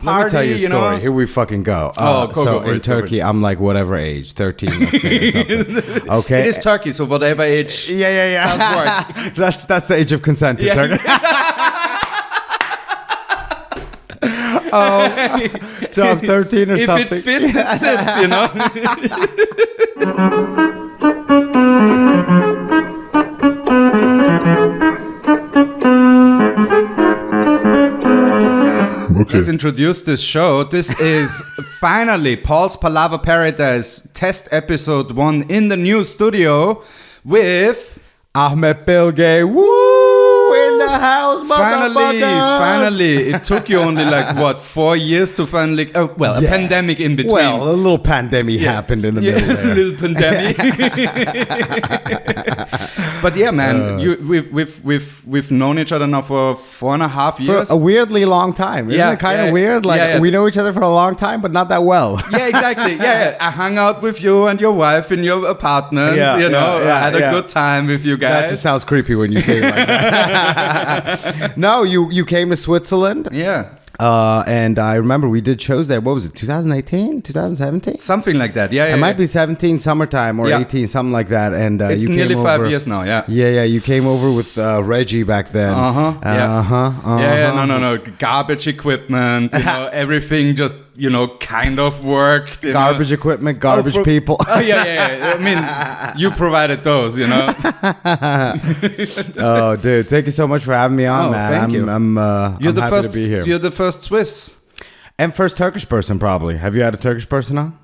Let me tell you a story. Here we fucking go. In Turkey, I'm like whatever age, 13, let's say, or something. Okay. It is Turkey, so whatever age. Yeah. That's the age of consent in Turkey. So I'm 13 or something. If it fits, it sits, you know. Okay. Let's introduce this show. This is finally Paul's Palaver Paradise test episode 1 in the new studio with Ahmet Bilge. Woo! In the house, Finally. It took you only 4 years to finally... a pandemic in between. Well, a little pandemic happened in the middle there. A little pandemic. But yeah, man, we've known each other now for 4.5 years. For a weirdly long time. Isn't it kind of weird? We know each other for a long time, but not that well. Yeah, exactly. Yeah. I hung out with you and your wife in your apartment. I had a good time with you guys. That just sounds creepy when you say it like that. No, you came to Switzerland. Yeah. And I remember we did shows there. What was it, 2018, 2017? Something like that, yeah. It might be 17 summertime or 18, something like that. And it's you came nearly over, 5 years now, yeah. Yeah, you came over with Reggie back then. No. Garbage equipment, everything just, kind of worked. Garbage equipment, garbage people. Yeah. I mean, you provided those, Oh, dude, thank you so much for having me on, man. Thank you. I'm happy to be here. You're the first Swiss. And first Turkish person, probably. Have you had a Turkish person on?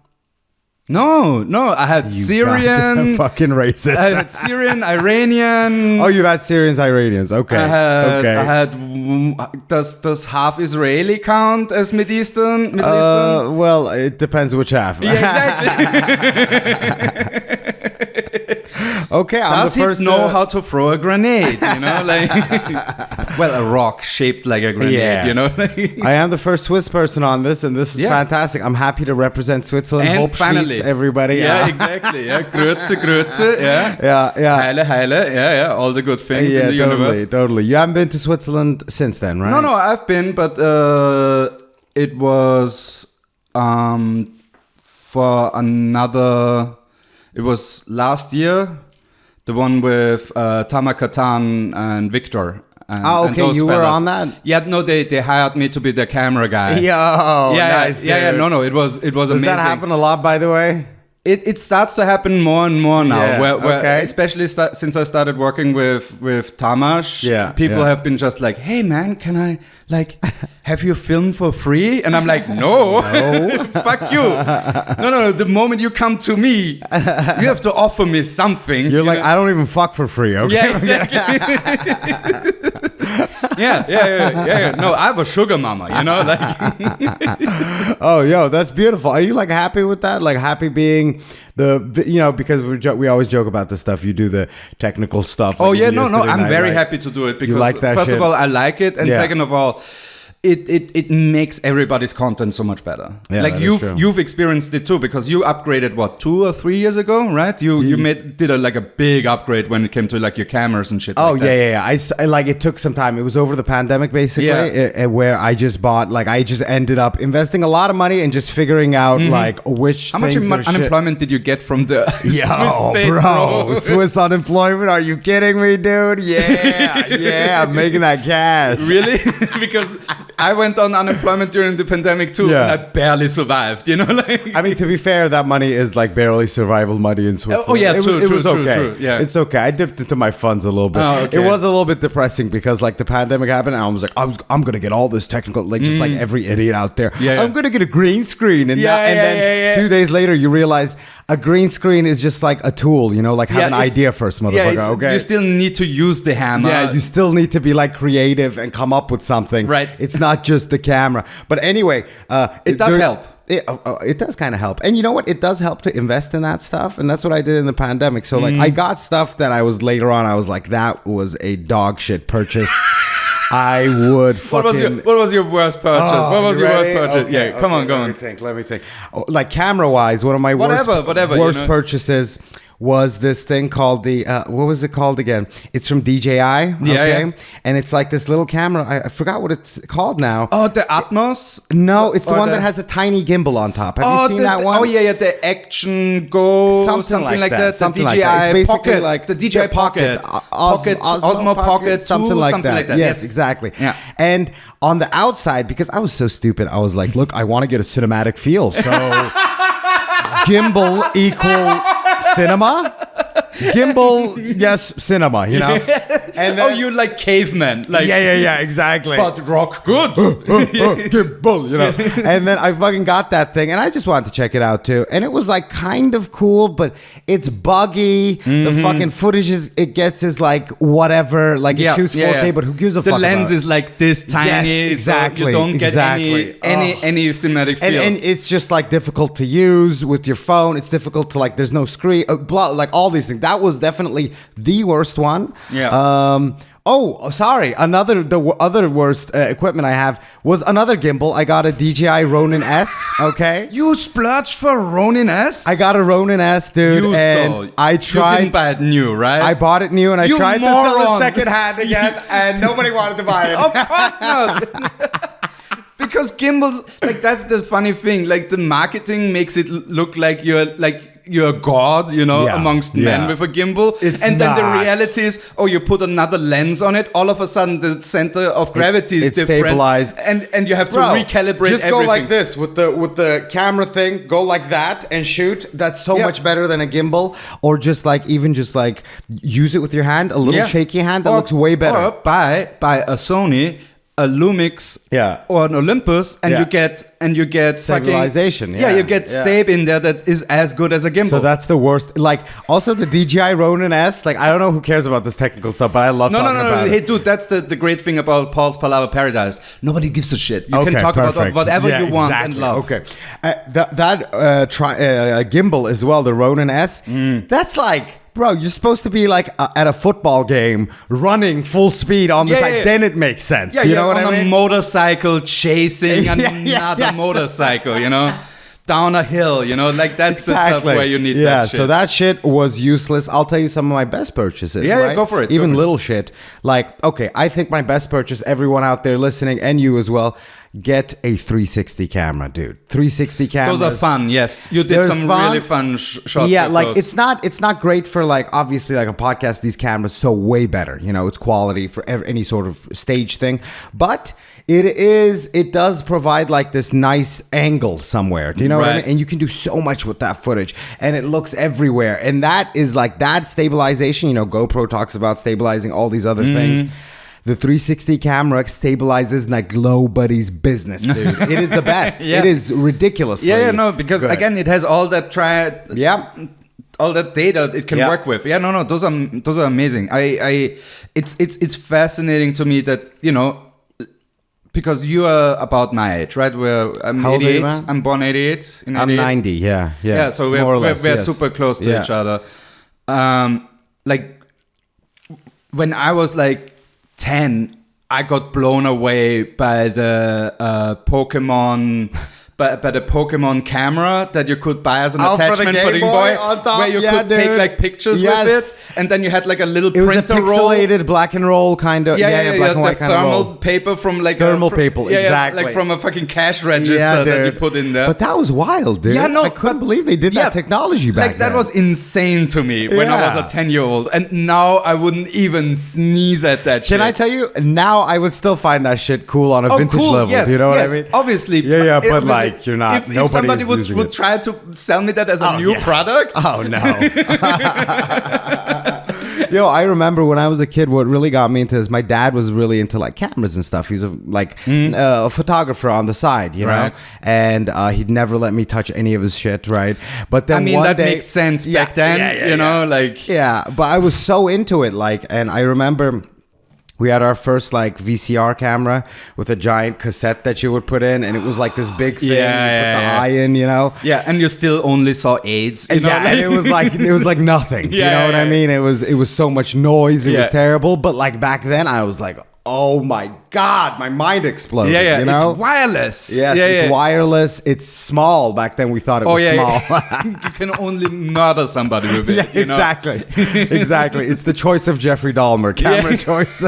No. I had Syrian. Fucking racist. I had Syrian, Iranian. Oh, you've had Syrians, Iranians. Okay. I had. Does half Israeli count as Middle Eastern? Well, it depends which half. Yeah, exactly. Okay, I'm Does the first. He know how to throw a grenade? A rock shaped like a grenade. I am the first Swiss person on this, and this is fantastic. I'm happy to represent Switzerland. And Hope finally, everybody. Yeah, exactly. Yeah, Grüße. Yeah. Heile. Yeah. All the good things in the universe. Totally. You haven't been to Switzerland since then, right? No, I've been, but it was for another. It was last year. The one with Tamar Katan and Victor. And you were on that? Yeah, no, they hired me to be the camera guy. Nice. Yeah. No, it was amazing. Does that happen a lot, by the way? It starts to happen more and more now, where especially since I started working with Tamas, people have been just like, hey man, can I have you film for free? And I'm like, no. Fuck you. No, the moment you come to me, you have to offer me something. You're like, I don't even fuck for free, okay? Yeah, exactly. Yeah. No, I have a sugar mama, Oh, yo, that's beautiful. Are you happy with that? Happy being because we always joke about this stuff. You do the technical stuff. Oh yeah, no, I'm very happy to do it because first of all, I like it, and second of all, it makes everybody's content so much better. Yeah, you've experienced it too, because you upgraded 2 or 3 years ago, right? You did a big upgrade when it came to your cameras and shit. Oh yeah. I it took some time. It was over the pandemic basically, where I just bought I just ended up investing a lot of money and just figuring out which. How much unemployment did you get from the Swiss state, bro? Swiss unemployment? Are you kidding me, dude? Yeah, I'm making that cash. Really? Because I went on unemployment during the pandemic too, and I barely survived, I mean, to be fair, that money is survival money in Switzerland. Oh yeah, it was okay. True, yeah. It's okay. I dipped into my funds a little bit. Oh, okay. It was a little bit depressing because the pandemic happened, and I was I'm gonna get all this technical, just like every idiot out there. Yeah. I'm gonna get a green screen, and then 2 days later you realize a green screen is just a tool, have an idea first, motherfucker. Okay. You still need to use the hammer. Yeah, you still need to be creative and come up with something. Right. It's not just the camera. But anyway, it does help. It does kind of help. And you know what? It does help to invest in that stuff. And that's what I did in the pandemic. So I got stuff that I was later on, I was like, that was a dog shit purchase. I would fucking... What was your worst purchase? What was your worst purchase? Okay, come on, go on. Let me think. Camera-wise, one of my worst purchases was this thing called the what was it called again? It's from DJI, okay? And it's like this little camera. I forgot what it's called now. Oh, the Atmos? No, it's the one that has a tiny gimbal on top. Have you seen that one? Oh yeah, the Action Go, something like that. Something the like that. DJI Pocket, like the DJI Pocket, Osmo Pocket 2, something like that. Yes, exactly. Yeah. And on the outside, because I was so stupid, I was like, look, I want to get a cinematic feel, so gimbal equal cinema. Gimbal, yes, cinema, you know. And then, you're like caveman, like yeah, exactly. But rock good, gimbal, you know. And then I fucking got that thing, and I just wanted to check it out too. And it was like kind of cool, but it's buggy. The fucking footage it gets is like whatever, like it shoots 4K, but who gives a fuck? The lens is like this tiny, yes, exactly. So you don't get any cinematic feel. And it's just like difficult to use with your phone. It's difficult to like. There's no screen, like all these things. That was definitely the worst one. Yeah. Sorry. The other worst equipment I have was another gimbal. I got a DJI Ronin S. Okay. You splurged for Ronin S? I got a Ronin S, dude. Used and though. I tried. You didn't buy it new, right? I bought it new, and I tried moron. to sell it secondhand again, and nobody wanted to buy it. Of course not. Because gimbals, like that's the funny thing. Like the marketing makes it look like you're a god, you know, amongst men with a gimbal. Then the reality is, you put another lens on it. All of a sudden, the center of gravity is different, stabilized, and you have to recalibrate. Just go like this with the camera thing. Go like that and shoot. That's so much better than a gimbal. Or just like use it with your hand, a little shaky hand. That looks way better. Or buy a Sony, a Lumix, or an Olympus, and you get stabilization. You get stabe in there that is as good as a gimbal. So that's the worst. Like also the DJI Ronin S. Like I don't know who cares about this technical stuff, but I love talking about it. Hey, dude, that's the great thing about Paul's Palaver Paradise. Nobody gives a shit. You can talk about whatever you want and love. Okay, that gimbal as well, the Ronin S. That's like. Bro, you're supposed to be like at a football game, running full speed on the side. Then it makes sense. You know what I mean? On a motorcycle chasing another motorcycle, you know? Down a hill, you know? Like that's the stuff where you need that shit. So that shit was useless. I'll tell you some of my best purchases. Yeah, go for it. Even little shit. Like, okay, I think my best purchase, everyone out there listening, and you as well, get a 360 camera, dude. 360 cameras. Those are fun, yes. You did some really fun shots. Yeah, like those. it's not great for like obviously like a podcast. These cameras so way better. You know, it's quality for any sort of stage thing, but it does provide like this nice angle somewhere. Do you know what I mean? And you can do so much with that footage, and it looks everywhere. And that is like that stabilization. You know, GoPro talks about stabilizing all these other things. The 360 camera stabilizes like nobody's business, dude. It is the best. It is ridiculously. Because good. Again, it has all that all that data it can work with. Those are amazing. It's fascinating to me that, you know, because you are about my age, right? I'm 88. I'm born 88. I'm 90. Yeah. So we're super close to each other. Like when I was like 10, I got blown away by the Pokemon by the Pokemon camera that you could buy as an attachment for the Game Boy on top, where you could take like pictures with it, and then you had like a little printer roll. It was a pixelated black and roll kind of black and white kind of roll. Thermal paper from like thermal paper, exactly, like from a fucking cash register that you put in there. But that was wild, dude. I couldn't believe they did that technology back then. That was insane to me when I was a 10-year-old, and now I wouldn't even sneeze at that shit. Can I tell you? Now I would still find that shit cool on a vintage level. Yes, do you know what I mean? Obviously. But like you're not. If somebody would try to sell me that as a new product. Oh no. Yo, I remember when I was a kid, what really got me into this, my dad was really into like cameras and stuff. He was a photographer on the side, you know, and he'd never let me touch any of his shit, right? But then one day, makes sense back then, you know, like. Yeah, but I was so into it, like, and I remember we had our first like VCR camera with a giant cassette that you would put in, and it was like this big thing. You put the eye in, you know. Yeah, and you still only saw AIDS. You know? And it was like nothing. You know what I mean? It was so much noise. It was terrible. But like back then, I was like, oh my God, my mind exploded. Yeah. You know? It's wireless. Yes, it's wireless. It's small. Back then we thought it was small. You can only murder somebody with it. Yeah, exactly. Exactly. It's the choice of Jeffrey Dahmer. Camera choice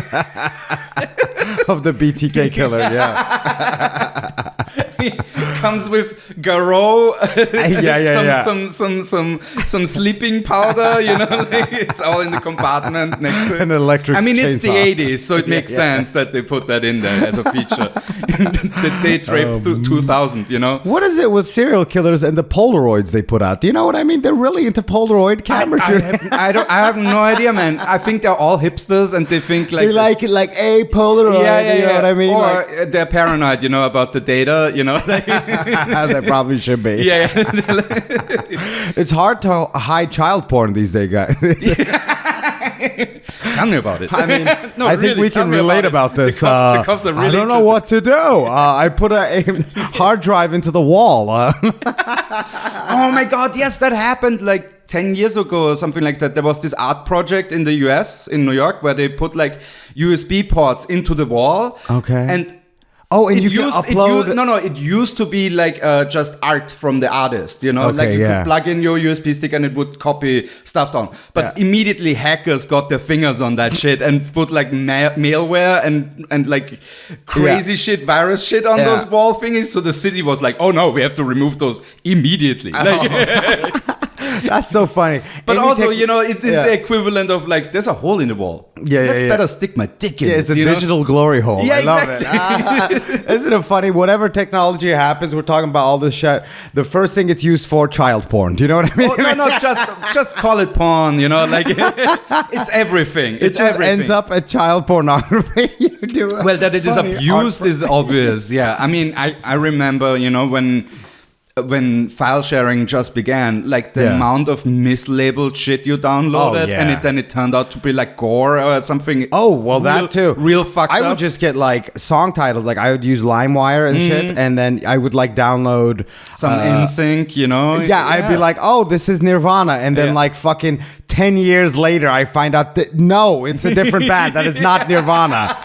of the BTK killer. Yeah. Comes with Garot, yeah. some sleeping powder, you know, like it's all in the compartment next to it. An electric I mean, it's the chainsaw. 80s, so it makes sense that they put that in there as a feature. The date rape 2000, you know. What is it with serial killers and the Polaroids they put out? Do you know what I mean? They're really into Polaroid camera shooting. I have no idea, man. I think they're all hipsters and they think like... They like it like a Polaroid, you know what I mean? Or they're paranoid, you know, about the data, you know. They probably should be. Yeah. It's hard to hide child porn these days, guys. Tell me about it. I mean, no, I think we can relate about this. The cops are really I don't know what to do. I put a hard drive into the wall. Oh my God, yes, that happened like 10 years ago or something like that. There was this art project in the US, in New York, where they put like USB ports into the wall. Okay. And you can upload... It used to be like just art from the artist, you know? Okay, like you could plug in your USB stick and it would copy stuff down. But immediately hackers got their fingers on that shit and put like malware and like crazy shit, virus shit on those wall thingies. So the city was like, oh no, we have to remove those immediately. Like, that's so funny. But also, you know, it is the equivalent of like, there's a hole in the wall. Let's better stick my dick in it. Yeah, it's a digital glory hole. Yeah, I love it. Isn't it funny? Whatever technology happens, we're talking about all this shit. The first thing it's used for, child porn. Do you know what I mean? Oh, no, just call it porn. You know, like it's everything. It just ends up at child pornography. Well, that it is abused is obvious. Yeah, I mean, I remember, you know, when file sharing just began, like the amount of mislabeled shit you downloaded, and then it turned out to be like gore or something. Oh, well, that too. Real fucked up. I would just get like song titles, like I would use LimeWire and shit, and then I would like download some NSYNC, you know. Yeah, I'd be like, oh, this is Nirvana, and then like fucking 10 years later, I find out that no, it's a different band. That is not Nirvana.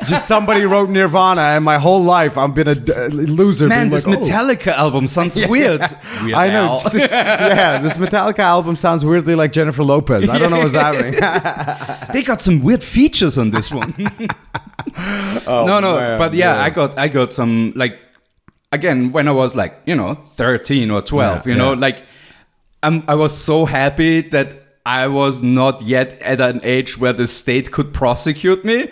Just somebody wrote Nirvana, and my whole life I've been a loser. Man, this Metallica album sounds weird. Weird I know. This Metallica album sounds weirdly like Jennifer Lopez. I don't know what's happening. They got some weird features on this one. But I got some, like, again, when I was like, you know, 13 or 12, you know, like I was so happy that I was not yet at an age where the state could prosecute me,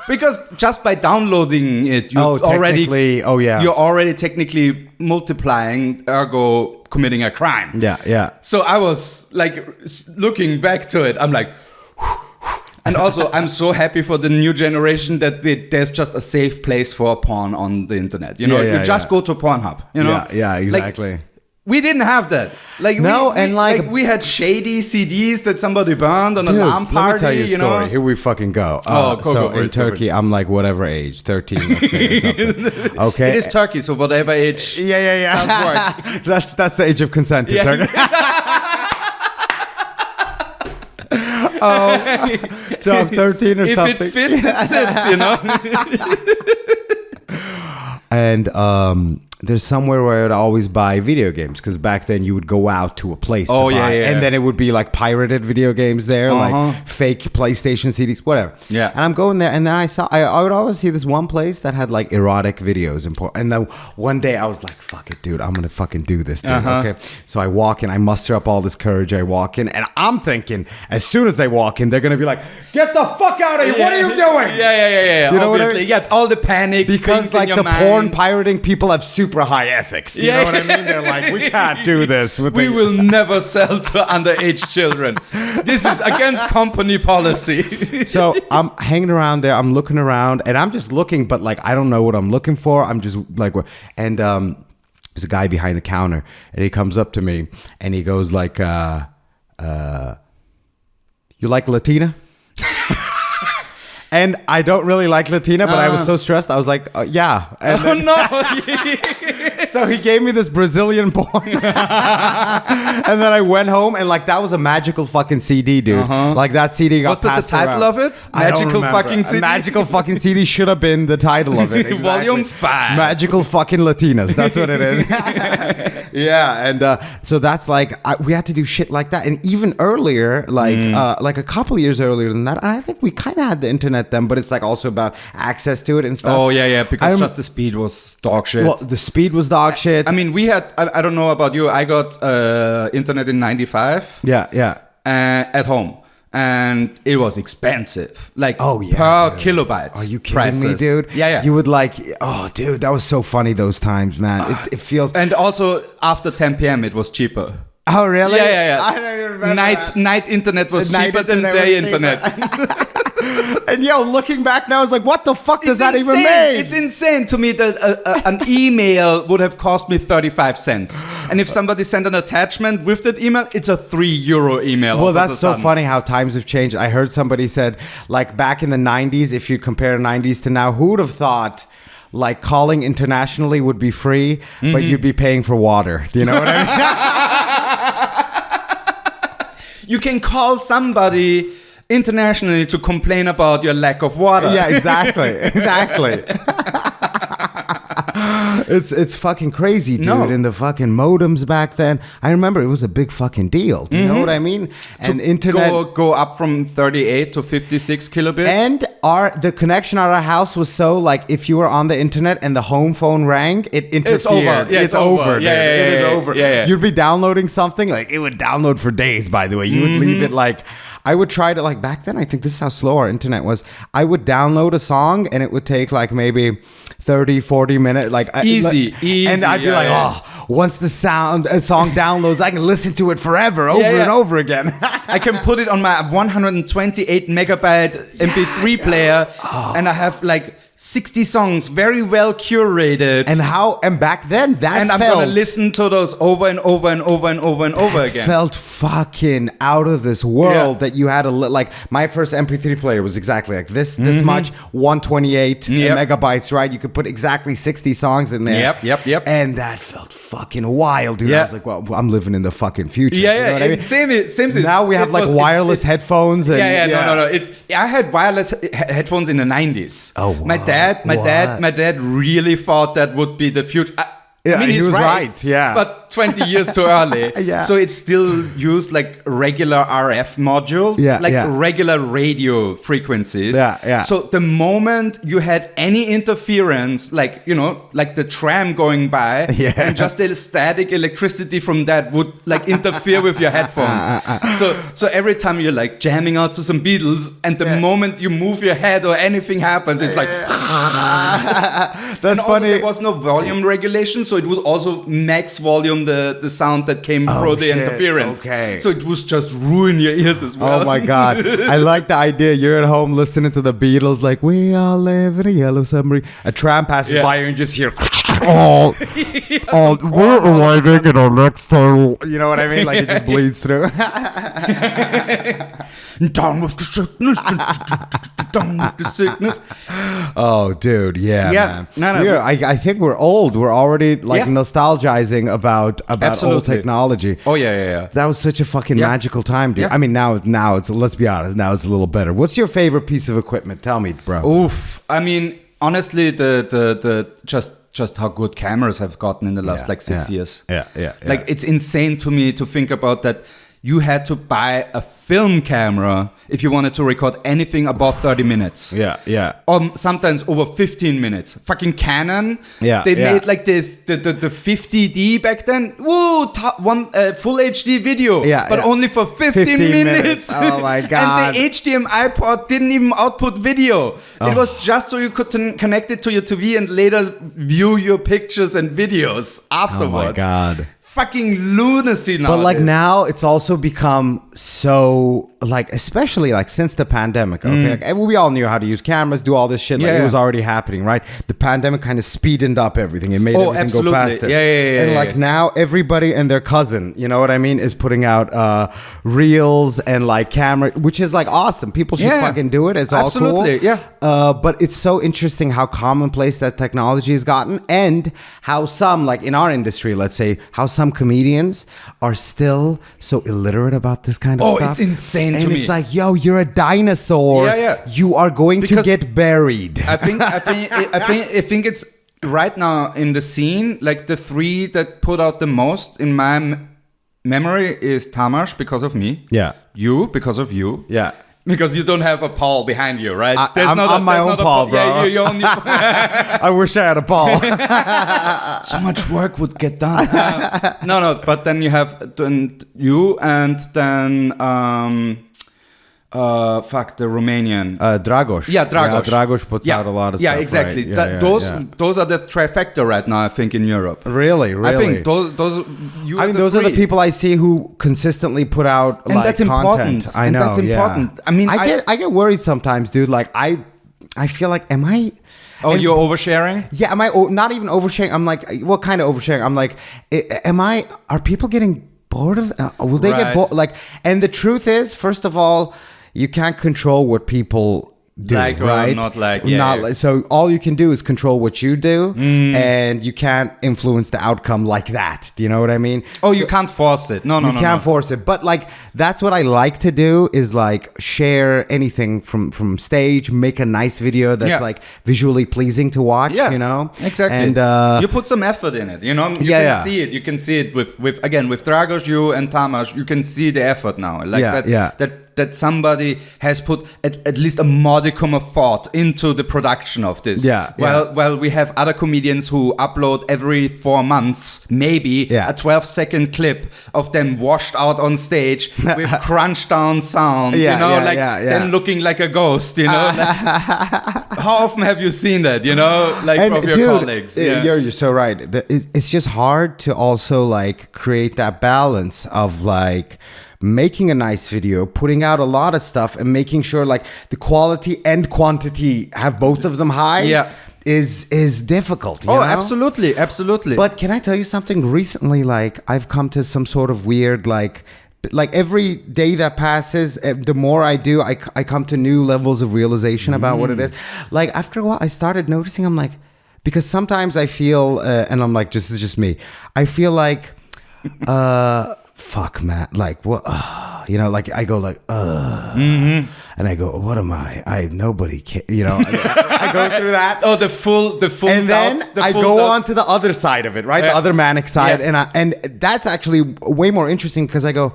because just by downloading it, you're already technically multiplying, ergo committing a crime. Yeah. So I was like, looking back to it, I'm like, and also I'm so happy for the new generation that there's just a safe place for porn on the internet. You know, you just go to Pornhub. You know, exactly. Like, we didn't have that. Like we had shady CDs that somebody burned on a LAN party. Let me tell you a story. Know? Here we fucking go. In Turkey, I'm like whatever age, 13, let's say, or something. Okay. It is Turkey, so whatever age. Yeah. That's the age of consent in Turkey. 12, 13 or something. If it fits, it sits, you know. And there's somewhere where I would always buy video games, because back then you would go out to a place to buy, and then it would be like pirated video games there, like fake PlayStation CDs, whatever. Yeah. And I'm going there, and then I would always see this one place that had like erotic videos and then one day I was like, fuck it, dude, I'm gonna fucking do this, dude. Okay. So I walk in, I muster up all this courage, I walk in, and I'm thinking as soon as they walk in, they're gonna be like, get the fuck out of here, what are you doing? Yeah. You know what I mean? Yeah, all the panic, because like the porn pirating people have super high ethics. You know what I mean? They're like, we can't do this. We will never sell to underage children. This is against company policy. So I'm hanging around there. I'm looking around, and I'm just looking, but like I don't know what I'm looking for. I'm just like, and there's a guy behind the counter, and he comes up to me, and he goes like, "You like Latina?" And I don't really like Latina, but I was so stressed. I was like, yeah. And then, no. so he gave me this Brazilian porn. And then I went home and like that was a magical fucking CD, dude. Like that CD got passed around. What's the title of it? Magical fucking CD? Magical fucking CD should have been the title of it. Exactly. Volume 5. Magical fucking Latinas. That's what it is. Yeah. And so that's like, we had to do shit like that. And even earlier, like a couple years earlier than that, I think we kind of had the internet then, but it's like also about access to it and stuff. Oh, yeah. Because just the speed was dog shit. Well, the speed was dog shit. I mean, we had, I don't know about you, I got internet in 95. Yeah. At home. And it was expensive, like per dude. kilobyte. Are you kidding me, dude? Yeah. You would like, oh, dude, that was so funny those times, man. It feels. And also after 10 p.m. it was cheaper. Oh, really? Yeah. I don't even remember night internet was cheaper than day internet. And looking back now, it's like, what the fuck does that even mean? It's insane to me that an email would have cost me 35 cents. And if somebody sent an attachment with that email, it's a €3 email. Well, that's so funny how times have changed. I heard somebody said, like back in the 90s, if you compare 90s to now, who would have thought like calling internationally would be free, but you'd be paying for water? Do you know what I mean? You can call somebody internationally to complain about your lack of water. Yeah, exactly. It's fucking crazy, dude. No. And the fucking modems back then, I remember it was a big fucking deal. Do you know what I mean? And internet go up from 38 to 56 kilobits. And the connection at our house was so like if you were on the internet and the home phone rang, it interfered. It's over. Yeah, it's over. Dude. It is over. Yeah. You'd be downloading something, like it would download for days, by the way. You would leave it like, I would try to, like back then, I think this is how slow our internet was. I would download a song and it would take like maybe 30, 40 minutes. Like easy. And I'd be once the song downloads, I can listen to it forever, over and over again. I can put it on my 128 megabyte MP3 player and I have like 60 songs, very well curated. And back then I'm gonna listen to those over and over and over and over and over again. Felt fucking out of this world that you had like my first MP3 player was exactly like this much, 128 megabytes, right? You could put exactly 60 songs in there. Yep. And that felt fucking wild, dude. I was like, well, I'm living in the fucking future. Yeah. You know what I mean? Same. Now we have like wireless headphones. And, No. I had wireless headphones in the 90s. Oh, wow. My dad really thought that would be the future. I mean, he was right. Yeah. But 20 years too early. Yeah. So it still used like regular RF modules, regular radio frequencies. Yeah. So the moment you had any interference, like, like the tram going by, and just the static electricity from that would like interfere with your headphones. So every time you're like jamming out to some Beatles, and the moment you move your head or anything happens, it's like... That's funny. There was no volume regulation, so it would also max volume the sound that came through the interference. Okay. So it was just ruin your ears as well. Oh my God. I like the idea. You're at home listening to the Beatles, like, we all live in a yellow submarine. A tram passes by you and just hear, we're arriving in our next tunnel. You know what I mean? Like it just bleeds through. Down with the sickness. Down with the sickness. Oh, dude. Yeah, man. No. I think we're old. We're already like nostalgizing about old technology. Oh, yeah. That was such a fucking magical time, dude. Yeah. I mean, now it's, let's be honest, now it's a little better. What's your favorite piece of equipment? Tell me, bro. Oof. I mean, honestly, the just how good cameras have gotten in the last 6 years. Yeah. Like, it's insane to me to think about that. You had to buy a film camera if you wanted to record anything above 30 minutes. Yeah. Or sometimes over 15 minutes. Fucking Canon. Yeah. They made like this, the 50D back then. Woo! Full HD video. But only for 15 minutes. Oh my God. And the HDMI port didn't even output video. It was just so you could connect it to your TV and later view your pictures and videos afterwards. Oh my God. Fucking lunacy now. But like now it's also become so like, especially like since the pandemic, okay, like, we all knew how to use cameras, do all this shit. Like, it was already happening, right? The pandemic kind of speeded up everything. It made everything go faster. And like now everybody and their cousin, you know what I mean, is putting out reels and like camera, which is like awesome. People should fucking do it. It's all cool. But it's so interesting how commonplace that technology has gotten, and how some, like in our industry, let's say, how some comedians are still so illiterate about this kind of stuff. Oh, it's insane to me. And it's like, yo, you're a dinosaur. You are going to get buried. I think it's right now in the scene, like the three that put out the most in my memory is Tamas because of me. Yeah. You because of you. Yeah. Because you don't have a Paul behind you, right? I'm my own Paul, bro. Yeah, you only. I wish I had a Paul. So much work would get done. No, but then you have you, and then the Romanian. Dragos. Yeah, Dragos. Yeah, Dragos puts out a lot of stuff. Yeah, exactly. Right? Those are the trifecta right now, I think, in Europe. Really? I think those. Those are the people I see who consistently put out and like that's content. Important. I know. And that's important. I mean, I get worried sometimes, dude. Like I feel like, am I? Oh, you're oversharing? Yeah, am I not even oversharing? I'm like, what kind of oversharing? I'm like, are people getting bored of? Will they get bored? Like, and the truth is, first of all, you can't control what people do, like, right? Not like, so all you can do is control what you do, and you can't influence the outcome like that. Do you know what I mean? Oh, you can't force it. No, you can't force it. But like, that's what I like to do, is like share anything from stage, make a nice video that's like visually pleasing to watch. You know, exactly. And you put some effort in it. You know, you can see it. You can see it with Dragos, you and Tamas. You can see the effort now. Like that somebody has put at least a modicum of thought into the production of this. Well, we have other comedians who upload every 4 months, maybe a 12-second clip of them washed out on stage with crunched down sound, them looking like a ghost, you know? How often have you seen that, you know, like from your colleagues? You're so right. It's just hard to also like create that balance of like making a nice video, putting out a lot of stuff, and making sure like the quality and quantity have both of them high is difficult. You know? Absolutely. But can I tell you something? Recently, like I've come to some sort of weird like every day that passes, the more I do, I come to new levels of realization about what it is. Like after a while, I started noticing, I'm like, because sometimes I feel, and I'm like, this is just me, I feel like, fuck, man, like what, you know, like I go like, and I go, what am I nobody can, you know, I go through that. Oh, the full and then I go on to the other side of it, right? The other manic side. And that's actually way more interesting, because I go,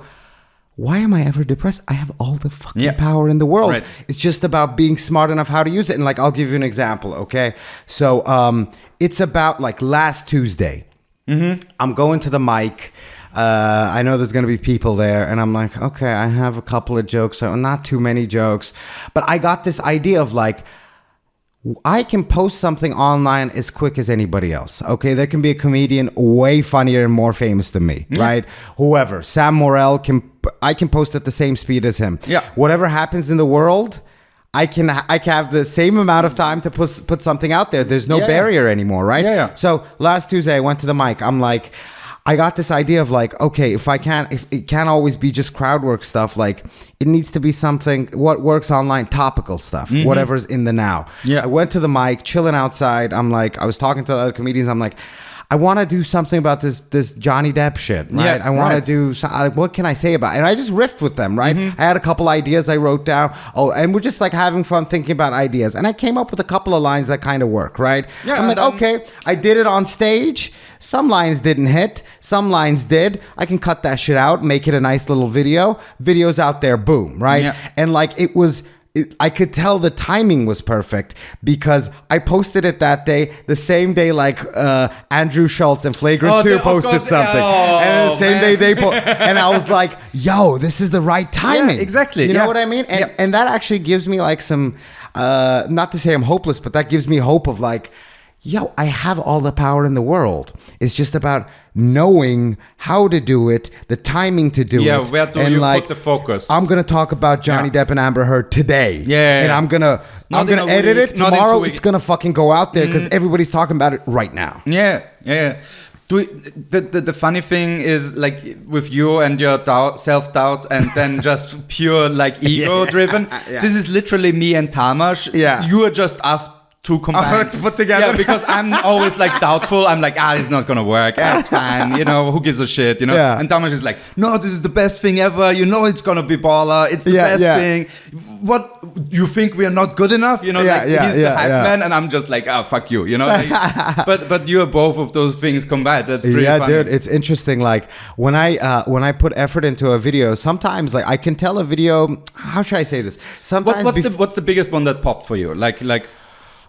why am I ever depressed? I have all the fucking power in the world. Right. It's just about being smart enough how to use it. And like, I'll give you an example. Okay. So, it's about like last Tuesday, I'm going to the mic. I know there's going to be people there, and I'm like, okay, I have a couple of jokes, so not too many jokes, but I got this idea of like, I can post something online as quick as anybody else. Okay, there can be a comedian way funnier and more famous than me, right? Whoever, Sam Morrell, I can post at the same speed as him. Yeah. Whatever happens in the world, I can have the same amount of time to put something out there. There's no barrier anymore, right? So last Tuesday, I went to the mic. I'm like, I got this idea of like, okay, if it can't always be just crowd work stuff, like it needs to be something, what works online, topical stuff, whatever's in the now. I went to the mic, chilling outside. I'm like, I was talking to the other comedians. I'm like, I want to do something about this Johnny Depp shit, right? I want to do, what can I say about it? And I just riffed with them, right? I had a couple ideas I wrote down. And we're just like having fun thinking about ideas. And I came up with a couple of lines that kind of work, right? I'm like, okay, I did it on stage. Some lines didn't hit. Some lines did. I can cut that shit out, make it a nice little video. Video's out there, boom, right? And like I could tell the timing was perfect, because I posted it that day, the same day like Andrew Schultz and Flagrant 2 posted something. And the same day they and I was like, yo, this is the right timing. Exactly. You know what I mean? And that actually gives me like some, not to say I'm hopeless, but that gives me hope of like, yo, I have all the power in the world. It's just about knowing how to do it, the timing to do it. Yeah, where do you put the focus? I'm gonna talk about Johnny Depp and Amber Heard today. Yeah. And I'm gonna edit it tomorrow. It's gonna fucking go out there because everybody's talking about it right now. Yeah. The funny thing is, like, with you and your self-doubt and then just pure, like, ego-driven, this is literally me and Tamas. Yeah. You are just us two combined. To put together. Yeah, because I'm always, like, doubtful. I'm like, it's not gonna work. It's fine. You know, who gives a shit, you know? Yeah. And Tamas is like, no, this is the best thing ever. You know it's gonna be baller. It's the best thing. What, you think we are not good enough? You know, he's the hype man, and I'm just like, fuck you, you know? Like, but you are both of those things combined. That's pretty funny. Dude, it's interesting. Like, when I put effort into a video, sometimes, like, I can tell a video, how should I say this? Sometimes what's the biggest one that popped for you? Like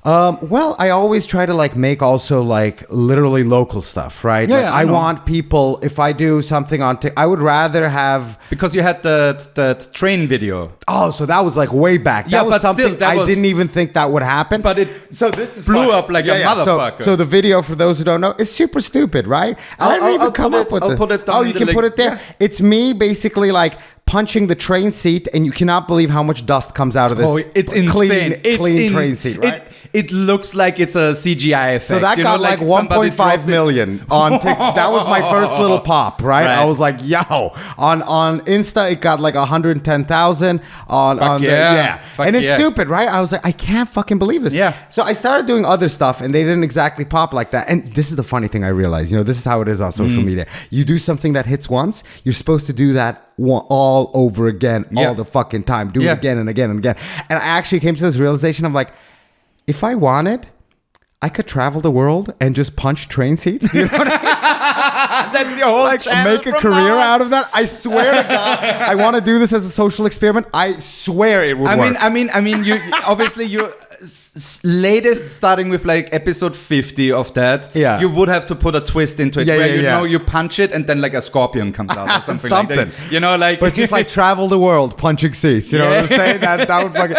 well, I always try to, like, make also, like, literally local stuff, right? Yeah, like, I want people, if I do something on TikTok, I would rather have... Because you had the train video. Oh, so that was, like, way back. That was something I didn't even think that would happen. But this blew up like a motherfucker. So the video, for those who don't know, is super stupid, right? I didn't even come up with it. I'll put it down. Oh, you can put it there? Yeah. It's me basically, like, punching the train seat, and you cannot believe how much dust comes out of this. Oh, it's insane. Clean train seat, right? It looks like it's a CGI effect. So that got like 1.5 million on TikTok. That was my first little pop, right? I was like, yo. On Insta, it got like 110,000. And it's stupid, right? I was like, I can't fucking believe this. Yeah. So I started doing other stuff, and they didn't exactly pop like that. And this is the funny thing I realized. You know, this is how it is on social media. You do something that hits once, you're supposed to do that all over again all the fucking time. Do it again and again and again. And I actually came to this realization. I'm like, if I wanted, I could travel the world and just punch train seats. You know what I mean? That's your whole channel. Make a career out of that. I swear to God, I want to do this as a social experiment. I swear it would work. I mean, you obviously you latest starting with like episode 50 of that. Yeah. You would have to put a twist into it where you know you punch it and then like a scorpion comes out or something like that. You know, like but just like travel the world punching seats. You know what I'm saying? That would fucking.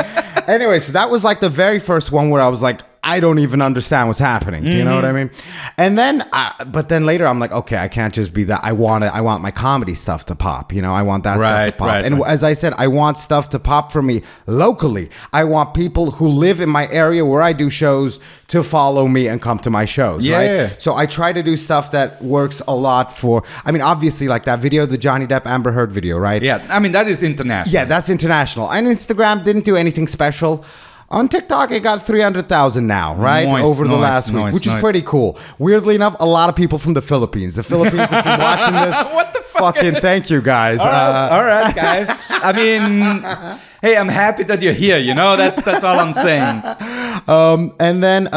Anyway, so that was like the very first one where I was like, I don't even understand what's happening. Do you know what I mean? And then, but then later I'm like, okay, I can't just be that. I want my comedy stuff to pop. You know, I want that stuff to pop. And as I said, I want stuff to pop for me locally. I want people who live in my area where I do shows to follow me and come to my shows. Right? So I try to do stuff that works a lot for, I mean, obviously like that video, the Johnny Depp Amber Heard video, right? Yeah. I mean, that is international. Yeah, that's international. And Instagram didn't do anything special. On TikTok, it got 300,000 now, right? Over the last week, which is pretty cool. Weirdly enough, a lot of people from the Philippines. The Philippines, if you're watching this, what the fuck? Fucking thank you, guys. All right, guys. I mean, hey, I'm happy that you're here. You know, that's all I'm saying. And then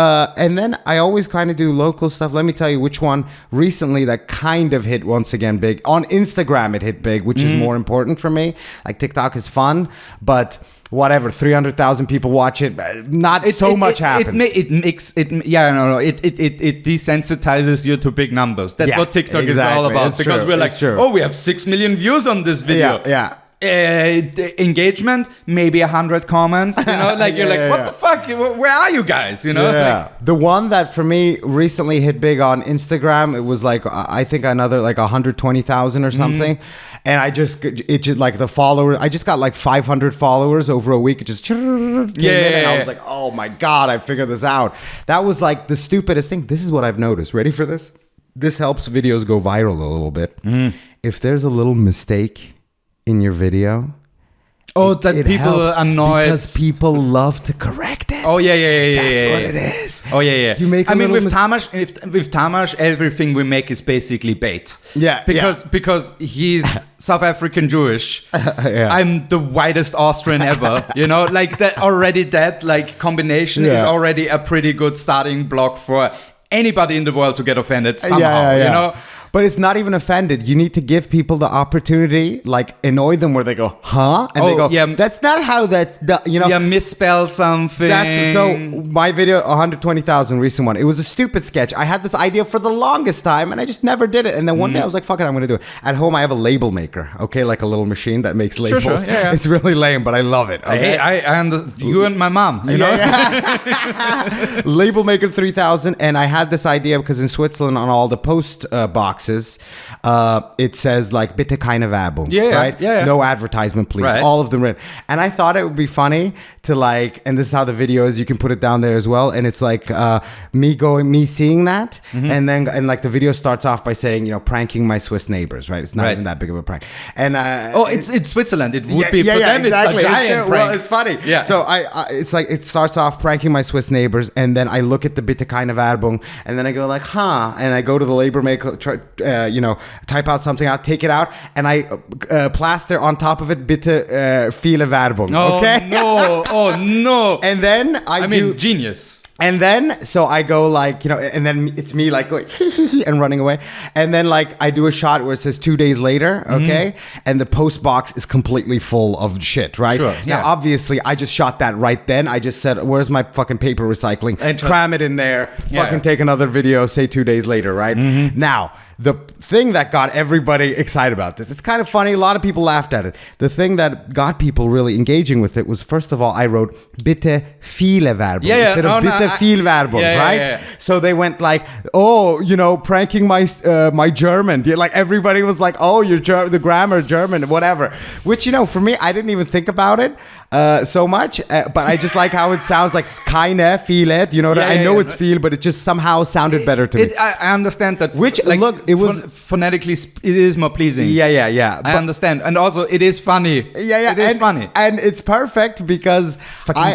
I always kind of do local stuff. Let me tell you which one recently that kind of hit once again big. On Instagram, it hit big, which is more important for me. Like TikTok is fun, but whatever, 300,000 people watch it. Not so much happens. It desensitizes you to big numbers. That's what TikTok is all about. Because we're like, oh, we have 6 million views on this video. Yeah. Engagement, maybe 100 comments. You know, like you're like, what the fuck? Where are you guys? You know, like, the one that for me recently hit big on Instagram, it was like I think another like 120,000 or something. And I just like the followers. I just got like 500 followers over a week. It just came in, and I was like, oh my God, I figured this out. That was like the stupidest thing. This is what I've noticed. Ready for this? This helps videos go viral a little bit. If there's a little mistake in your video, that people are annoyed because people love to correct it. Oh yeah. That's what it is. Oh yeah. You make. With Tamas, everything we make is basically bait. Yeah. Because he's South African Jewish. I'm the whitest Austrian ever. You know, like that already. That like combination is already a pretty good starting block for anybody in the world to get offended somehow. You know. But it's not even offended. You need to give people the opportunity, like annoy them where they go, huh? And they go, that's not how that's done. You know, misspell something. So my video, 120,000 recent one. It was a stupid sketch. I had this idea for the longest time and I just never did it. And then one day I was like, fuck it, I'm going to do it. At home, I have a label maker. Okay, like a little machine that makes labels. Sure. Yeah. It's really lame, but I love it. Okay? You and my mom. You know? Yeah. Label maker 3000, and I had this idea because in Switzerland on all the post boxes, it says like "Bitte keine Werbung," right? Yeah. No advertisement, please. Right. All of them written. And I thought it would be funny to like, and this is how the video is. You can put it down there as well, and it's like me seeing that, and like the video starts off by saying, you know, pranking my Swiss neighbors, right? It's not even that big of a prank. And it's Switzerland. It would be for them. Exactly. It's a giant prank. Well, it's funny. Yeah. So it's like it starts off pranking my Swiss neighbors, and then I look at the Bitte keine Werbung, and then I go like, huh, and I go to the labor maker, type out something out, take it out, and I plaster on top of it Bitte viele Werbung. Okay. Oh no. And then I do genius. And then, so I go like, you know, and then it's me like going and running away. And then like I do a shot where it says 2 days later, okay? And the post box is completely full of shit, right? Sure, Now, obviously, I just shot that right then. I just said, where's my fucking paper recycling? And cram it in there, fucking take another video, say 2 days later, right? Now, the thing that got everybody excited about this, it's kind of funny. A lot of people laughed at it. The thing that got people really engaging with it was, first of all, I wrote Bitte viele Werbung instead of Bitte viel Werbung, right? Yeah. So they went like, oh, you know, pranking my German. Like everybody was like, oh, the grammar German, whatever. Which, you know, for me, I didn't even think about it so much, but I just like how it sounds like keine, viele. You know, I know it's viel, but it just somehow sounded better to me. I understand that. Which, like, look, it was phonetically, it is more pleasing. Yeah. I understand, and also it is funny. Yeah. It is funny, and it's perfect because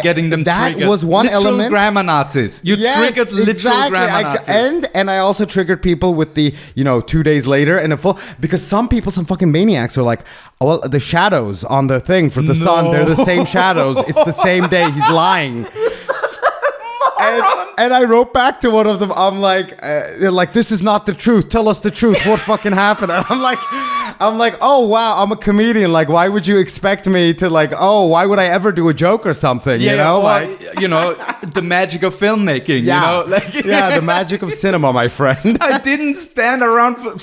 getting them that triggered. Was one literal element. Grammar Nazis. You triggered literal grammar Nazis, and I also triggered people with the 2 days later and a full, because some fucking maniacs are like, oh, well, the shadows on the thing for the sun, they're the same shadows. It's the same day. He's lying. And I wrote back to one of them. I'm like, they're like, this is not the truth. Tell us the truth. What fucking happened? And I'm like, oh wow, I'm a comedian. Like, why would you expect me to like? Oh, why would I ever do a joke or something? You know, the magic of filmmaking. Yeah, you know, like the magic of cinema, my friend. I didn't stand around for.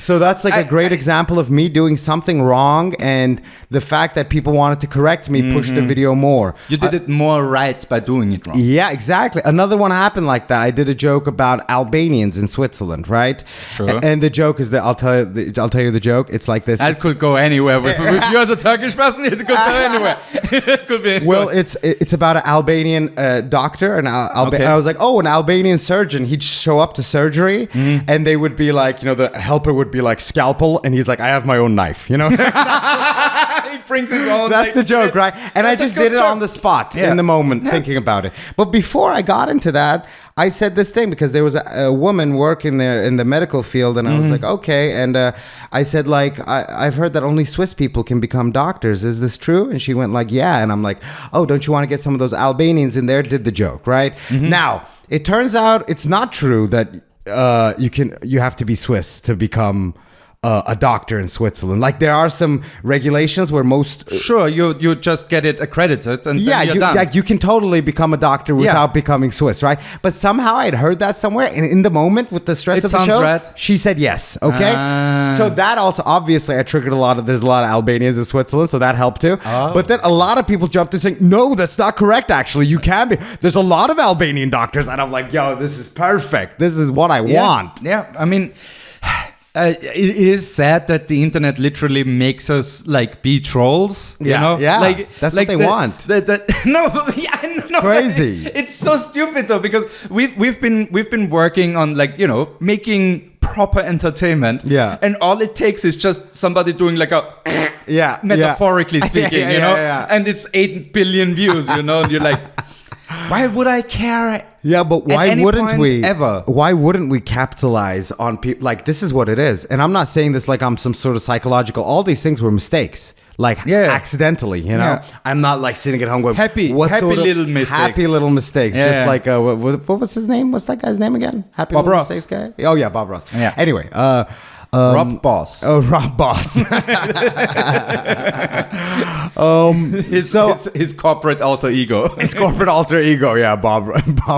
So that's like a great example of me doing something wrong, and the fact that people wanted to correct me pushed the video more. You did it more right by doing it wrong. Yeah, exactly. Another one happened like that. I did a joke about Albanians in Switzerland, right? Sure. And the joke is that I'll tell you the joke. It's like this. It could go anywhere. If you as a Turkish person, it could go anywhere. It could be anywhere. Well, it's about an Albanian doctor, and I was like, oh, an Albanian surgeon. He'd show up to surgery, and they would be like, you know, the helper would be like scalpel, and he's like, I have my own knife, you know. He brings his own. That's the joke, right? And I just did it on the spot in the moment, thinking about it. But before I got into that, I said this thing because there was a woman working there in the medical field, and I was like, okay. And I said, like, I've heard that only Swiss people can become doctors. Is this true? And she went like, yeah. And I'm like, oh, don't you want to get some of those Albanians in there? Did the joke, right? Now, it turns out it's not true that you have to be Swiss to become a doctor in Switzerland. Like, there are some regulations where most sure you just get it accredited, and then you're done. Like, you can totally become a doctor without becoming Swiss, right? But somehow I'd heard that somewhere, and in the moment with the stress of the show, she said yes. Okay, so that also, obviously, I triggered there's a lot of Albanians in Switzerland, so that helped too. But then a lot of people jumped in saying, no, that's not correct. Actually, you can be. There's a lot of Albanian doctors, and I'm like, yo, this is perfect. This is what I want. Yeah, I mean. It is sad that the internet literally makes us like be trolls. You know? Yeah, like that's what they want. It's crazy. It's so stupid though, because we've been working on, like, you know, making proper entertainment. Yeah, and all it takes is just somebody doing like a metaphorically speaking, you know, and it's 8 billion views. You know, and you're like. Why would I care? Yeah, but why wouldn't we ever? Why wouldn't we capitalize on people? Like, this is what it is. And I'm not saying this like I'm some sort of psychological. All these things were mistakes. like accidentally, you know. I'm not like sitting at home going happy little mistakes. Just like what was his name? What's that guy's name again? Happy Bob little Ross. mistakes guy. Oh yeah, Bob Ross. Yeah. Anyway, Rob Boss. Oh, Rob Boss. His corporate alter ego. His corporate alter ego, yeah. Bob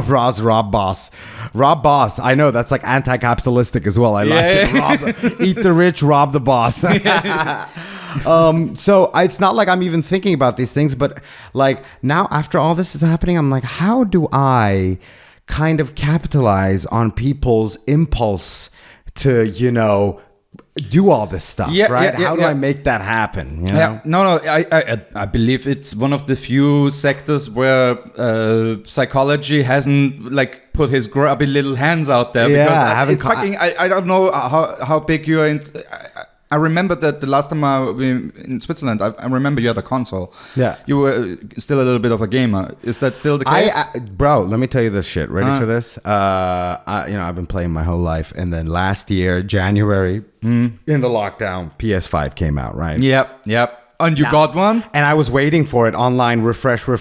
Ross, Rob Boss. Rob Boss. I know that's like anti-capitalistic as well. I like it. Eat the rich, rob the boss. So it's not like I'm even thinking about these things, but like now after all this is happening, I'm like, how do I kind of capitalize on people's impulse to, you know, do all this stuff, right? How do I make that happen? You know? No. I believe it's one of the few sectors where psychology hasn't like put his grubby little hands out there. Because I don't know how big you are. I remember that the last time in Switzerland, I remember you had a console. Yeah. You were still a little bit of a gamer. Is that still the case? Bro, let me tell you this shit. Ready for this? I've been playing my whole life. And then last year, January, in the lockdown, PS5 came out, right? Yep. And you got one? And I was waiting for it online, refresh. Not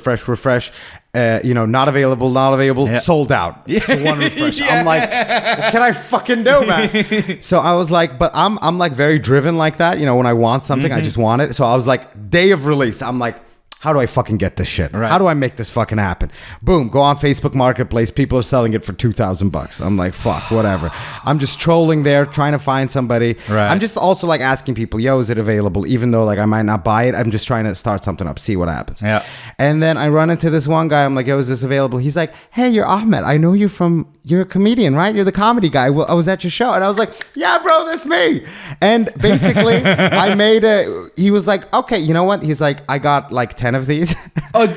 available, sold out. To one refresh. I'm like, what can I fucking do, man? So I was like, but I'm like very driven like that. You know, when I want something, I just want it. So I was like, day of release, I'm like, how do I fucking get this shit? Right. How do I make this fucking happen? Boom, go on Facebook Marketplace. People are selling it for $2,000. I'm like, fuck, whatever. I'm just trolling there, trying to find somebody. Right. I'm just also like asking people, yo, is it available? Even though like I might not buy it, I'm just trying to start something up, see what happens. Yeah. And then I run into this one guy. I'm like, yo, is this available? He's like, hey, you're Ahmet. I know you you're a comedian, right? You're the comedy guy. I was at your show. And I was like, yeah, bro, that's me. And basically he was like, okay, you know what? He's like, I got like 10 of these. A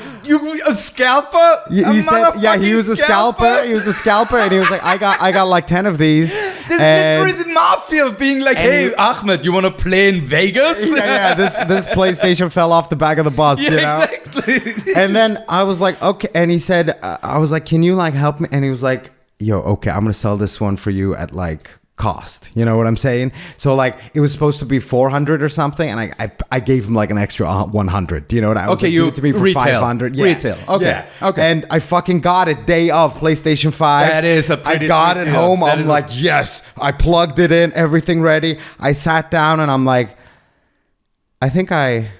scalper? He said, yeah, he was a scalper. He was a scalper, and he was like, I got like 10 of these. This is literally the mafia being like, hey, Ahmed, you want to play in Vegas? Yeah, this PlayStation fell off the back of the bus. Yeah, you know? Exactly. And then I was like, okay. And he said, I was like, can you like help me? And he was like, yo, okay, I'm going to sell this one for you at like cost. You know what I'm saying? So like it was supposed to be 400 or something, and I gave him like an extra 100. Do you know what I was like, you give it to me for retail. 500. Yeah. Retail. Okay. Yeah. Okay. And I fucking got it day of PlayStation 5. That is a pretty I got it deal. home. I'm like, yes. I plugged it in, everything ready. I sat down and I'm like, I think I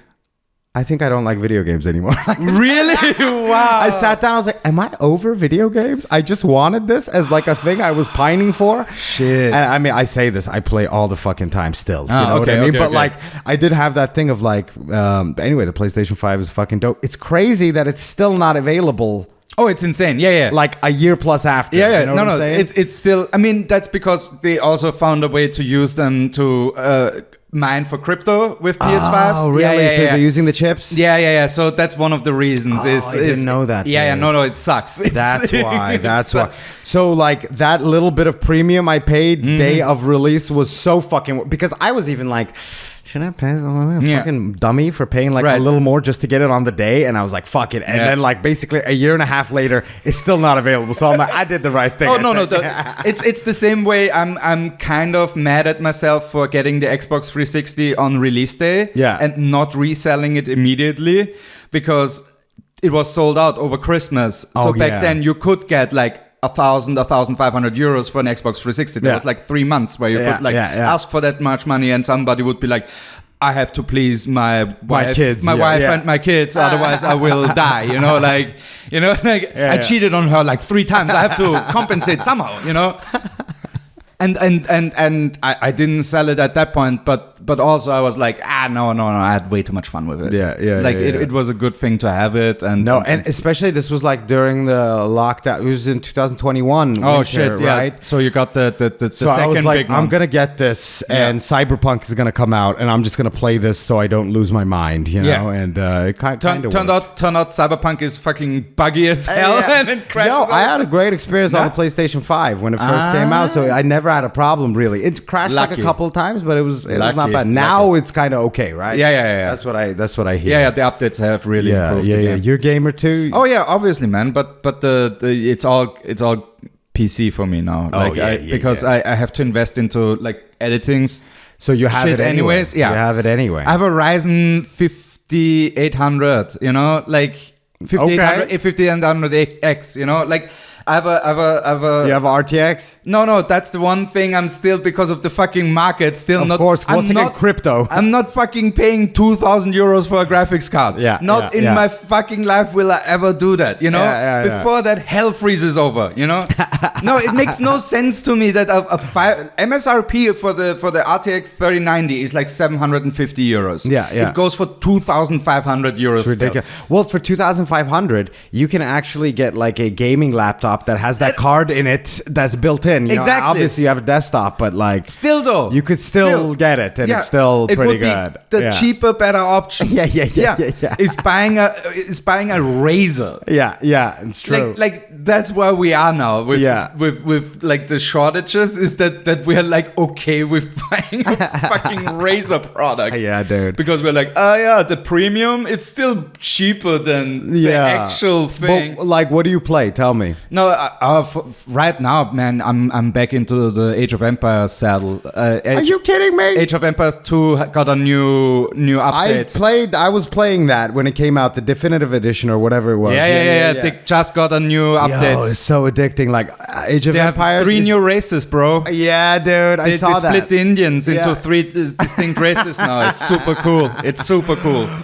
don't like video games anymore. Really? Wow. I sat down. I was like, am I over video games? I just wanted this as like a thing I was pining for. Shit. And I mean, I say this. I play all the fucking time still. You know what I mean? But like, I did have that thing of like, anyway, the PlayStation 5 is fucking dope. It's crazy that it's still not available. Oh, it's insane. Yeah. Like a year plus after. Yeah. You know what I'm saying? It's still, I mean, that's because they also found a way to use them to mine for crypto with PS5s. Oh, really? Yeah, so they're using the chips? Yeah. So that's one of the reasons. I didn't know that. Yeah. No, it sucks. That's why. So like that little bit of premium I paid day of release was so fucking, because I was even like, should I pay a fucking dummy for paying like a little more just to get it on the day? And I was like, fuck it. And then like basically a year and a half later, it's still not available. So I'm like, I did the right thing. Oh, no. It's the same way I'm kind of mad at myself for getting the Xbox 360 on release day and not reselling it immediately, because it was sold out over Christmas. So back then you could get like 1,500 euros for an Xbox 360. There was like 3 months where you could ask for that much money, and somebody would be like, I have to please my wife, and my kids, otherwise I will die. You know, I cheated on her like 3 times. I have to compensate somehow. You know. And I didn't sell it at that point, but also I was like, no, I had way too much fun with it. It was a good thing to have it, and especially this was like during the lockdown. It was in 2021. Oh winter, shit! Right? Yeah. So you got the so second I was like, big one. I'm gonna get this, and Cyberpunk is gonna come out, and I'm just gonna play this so I don't lose my mind, you know. And it kind of turned out Cyberpunk is fucking buggy as hell, and it crashes. Yo, I had a great experience on the PlayStation 5 when it first came out, so I never had a problem really. It crashed like a couple of times, but it was not bad. Now it's kind of okay, right? Yeah. That's what I hear. Yeah, the updates have really improved. Yeah. You're a gamer too? Oh yeah, obviously, man. But the it's all PC for me now. Because I have to invest into like editing So you have it anyways. Yeah. You have it anyway. I have a Ryzen 5800, you know, like 5800X, you know, like I have a. You have a RTX? No, that's the one thing I'm still, because of the fucking market, still of not. Of course, once again, crypto. I'm not fucking paying 2,000 euros for a graphics card. Yeah. Not in my fucking life will I ever do that, you know? Before that, hell freezes over, you know? No, it makes no sense to me that MSRP for the RTX 3090 is like 750 euros. Yeah. It goes for 2,500 euros. It's ridiculous. Well, for 2,500, you can actually get like a gaming laptop that has that card in it that's built in. You know, obviously, you have a desktop, but like still though, you could still get it, and it's still pretty good. The cheaper, better option. Yeah. Is buying a razor. Yeah, it's true. Like that's where we are now with like the shortages. Is that we are like okay with buying a fucking razor product? Yeah, dude. Because we're like, the premium, it's still cheaper than the actual thing. But, like, what do you play? Tell me. No, right now, man, I'm back into the Age of Empires saddle. Are you kidding me? Age of Empires 2 got a new update. I was playing that when it came out, the definitive edition or whatever it was. Yeah. They just got a new update. Yo, it's so addicting. Like Age of Empires. They have 3 new races, bro. Yeah, dude. I saw that. They split the Indians into 3 distinct races now. It's super cool.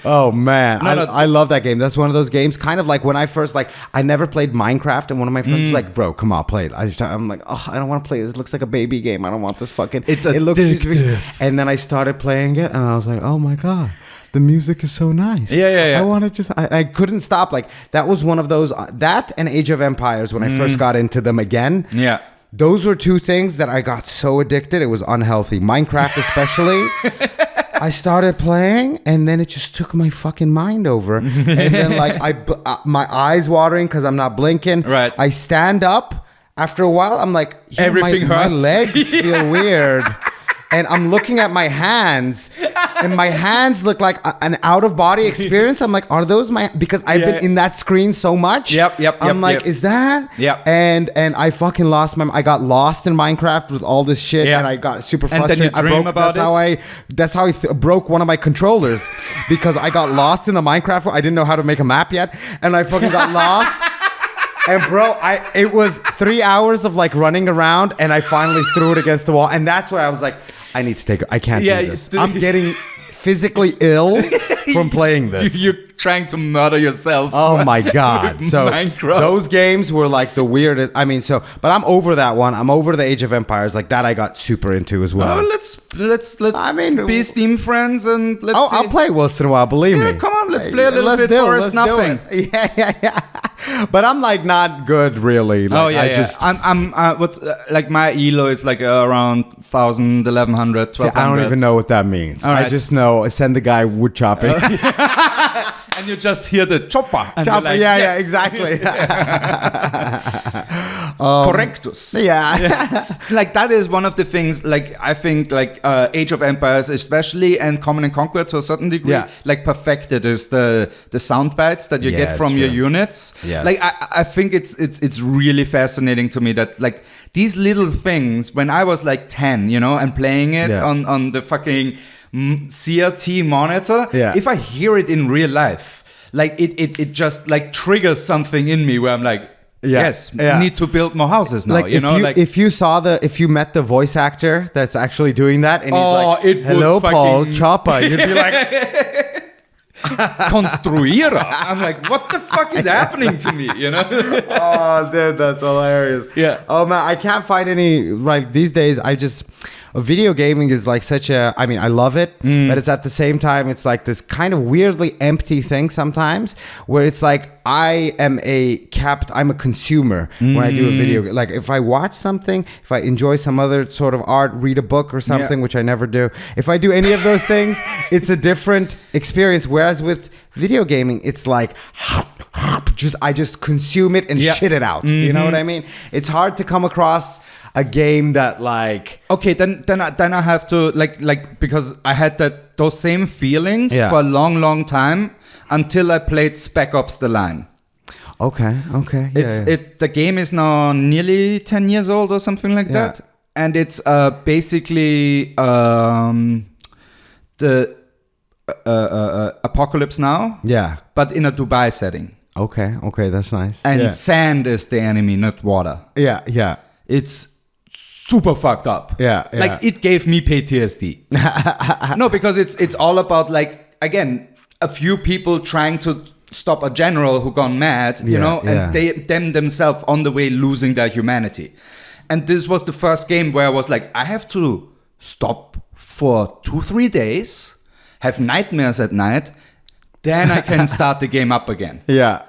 Oh man, I love that game. That's one of those games. Kind of like when I first I never played Minecraft, and one of my friends was like, "Bro, come on, play it." I'm like, "Oh, I don't want to play this. It looks like a baby game. I don't want this fucking." It looks addictive. And then I started playing it, and I was like, "Oh my god." The music is so nice. Yeah. I want to I couldn't stop. Like, that was one of those, that and Age of Empires when I first got into them again. Yeah. Those were 2 things that I got so addicted. It was unhealthy. Minecraft especially. I started playing, and then it just took my fucking mind over. And then my eyes watering because I'm not blinking. Right. I stand up. After a while, I'm like, everything hurts. My legs feel weird. And I'm looking at my hands, and my hands look like an out-of-body experience. I'm like, are those my... Because I've been in that screen so much. Yep. I'm like, is that... Yep. And I fucking lost I got lost in Minecraft with all this shit, and I got super frustrated. And then you dream about it? That's how I broke one of my controllers, because I got lost in the Minecraft. I didn't know how to make a map yet, and I fucking got lost. And bro, it was 3 hours of running around, and I finally threw it against the wall. And that's where I was like, I need to take it. I can't do this. I'm getting physically ill from playing this. You're trying to murder yourself. Oh my god. So Minecraft. Those games were like the weirdest. I mean, but I'm over that one. I'm over the Age of Empires. Like that I got super into as well. Oh, let's be Steam friends, and let's see. I'll play once in a while, believe me. Come on, let's play a little bit Forest Nothing. Yeah. But I'm not good really. I'm what's my elo is around 1,000, 1,100, 1,200. I don't even know what that means. Right. I just know send the guy wood chopping. And you just hear the chopper. And chopper, like, yes. Exactly. Correctus. Yeah. That is one of the things, I think, Age of Empires especially, and Command & Conquer to a certain degree, perfected is the sound bites that you get from your units. Yes. I think it's really fascinating to me that, these little things, when I was 10, and playing it on the fucking CRT monitor, if I hear it in real life, it just triggers something in me where I'm like, need to build more houses now. If you met the voice actor that's actually doing that, and he's "Hello, Paul Chopper," you'd be like, "Construira." I'm like, what the fuck is happening to me? Oh, dude, that's hilarious. Yeah. Oh man, I can't find any these days. Video gaming is such a, I mean, I love it, but it's at the same time, it's this kind of weirdly empty thing sometimes, where it's I'm a consumer when I do a video. If I watch something, if I enjoy some other sort of art, read a book or something, which I never do. If I do any of those things, it's a different experience. Whereas with video gaming, it's I just consume it and shit it out. You know what I mean? It's hard to come across a game that okay, then I have to because I had those same feelings for a long time until I played Spec Ops: The Line. Okay. The game is now nearly 10 years old or something like that. and it's basically the Apocalypse Now. Yeah. But in a Dubai setting. Okay, that's nice. And sand is the enemy, not water. Yeah. It's super fucked up. Yeah. Like, it gave me PTSD. No, because it's all about, like, again, a few people trying to stop a general who gone mad, you know, and them themselves on the way losing their humanity. And this was the first game where I was like, I have to stop for 2-3 days, have nightmares at night, then I can start the game up again. Yeah.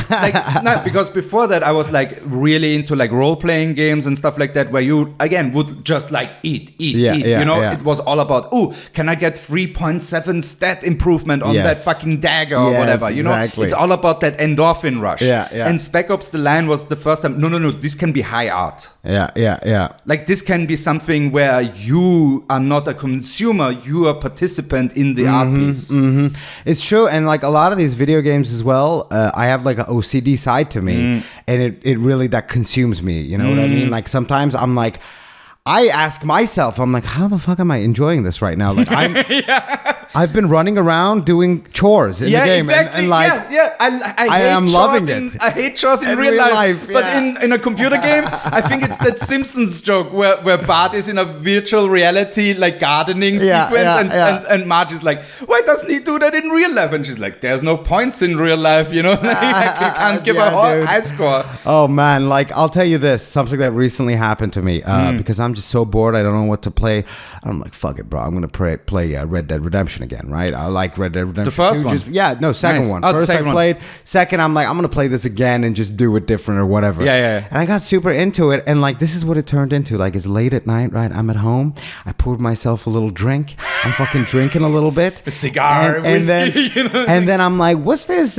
Like, no, because before that I was like really into like role-playing games and stuff like that, where you again would just like eat. You know, it was all about, can I get 3.7 stat improvement on that fucking dagger or whatever? You know, it's all about that endorphin rush. Yeah. And Spec Ops: The Line was the first time. No, this can be high art. Yeah. Like, this can be something where you are not a consumer, you are a participant in the art piece. Mm-hmm. It's true. And like a lot of these video games as well, I have like an OCD side to me, and it really that consumes me. You know what I mean? Like, sometimes I'm like, I ask myself, I'm like, how the fuck am I enjoying this right now? Like, I've been running around doing chores in the game, exactly. and like, I am loving it. I hate chores in real life. But in a computer game, I think it's that Simpsons joke where Bart is in a virtual reality like gardening sequence, and Marge is like, why doesn't he do that in real life? And she's like, there's no points in real life, you know. Like, you can't give a high score. Oh man, like, I'll tell you this, something that recently happened to me because I'm just so bored, I don't know what to play. I'm like, fuck it, bro, I'm gonna play Red Dead Redemption again, right? I like Red Dead Redemption. The first one? Second one. First I played. Second, I'm like, I'm gonna play this again and just do it different or whatever. Yeah. And I got super into it, and like, this is what it turned into. Like, it's late at night, right? I'm at home. I poured myself a little drink. I'm fucking drinking a little bit. A cigar, whiskey, then, you know? And then I'm like, what's this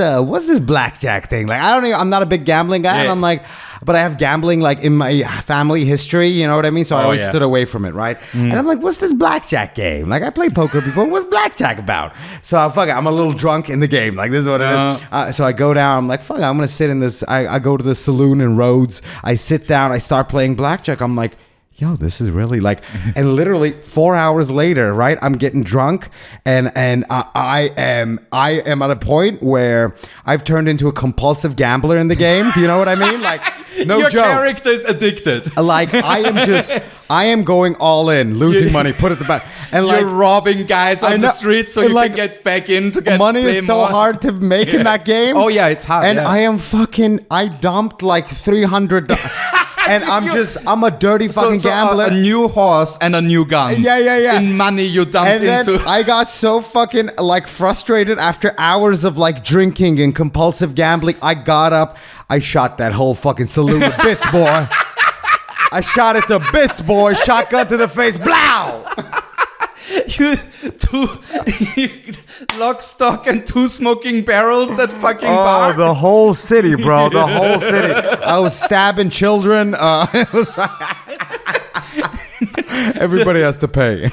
blackjack thing? Like, I'm not a big gambling guy, and I'm like, but I have gambling like in my family history, you know what I mean? So I always stood away from it, right? And I'm like, what's this blackjack game? Like, I played poker before. What's blackjack about? So I'm a little drunk in the game. Like, this is what it is. So I go down. I'm like, fuck it, I'm going to sit in this. I go to the saloon in Rhodes. I sit down. I start playing blackjack. I'm like, yo, this is really like, and literally 4 hours later, right? I'm getting drunk, and I am at a point where I've turned into a compulsive gambler in the game. Do you know what I mean? Like, no Your joke. Your character is addicted. Like, I am going all in, losing money, put it the back, and like, you're robbing guys on the street so you can get back in to get money is so hard to make in that game. Oh yeah, it's hard. And I dumped like $300. And I'm a dirty fucking gambler. A new horse and a new gun. Yeah. In money you dumped into. I got so fucking like frustrated after hours of like drinking and compulsive gambling. I got up. I shot that whole fucking saloon to bits, boy. I shot it to bits, boy. Shotgun to the face. Blow! Lock, stock, and two smoking barrels that fucking bar. The whole city, bro. The whole city. I was stabbing children. Everybody has to pay.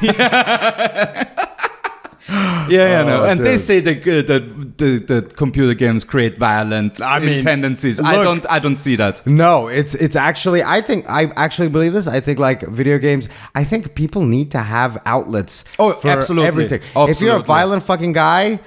No. And dude, they say that computer games create violent tendencies. Look, I don't see that. No, it's actually, I actually believe this. I think like video games, I think people need to have outlets for absolutely. Everything. Absolutely. If you're a violent fucking guy,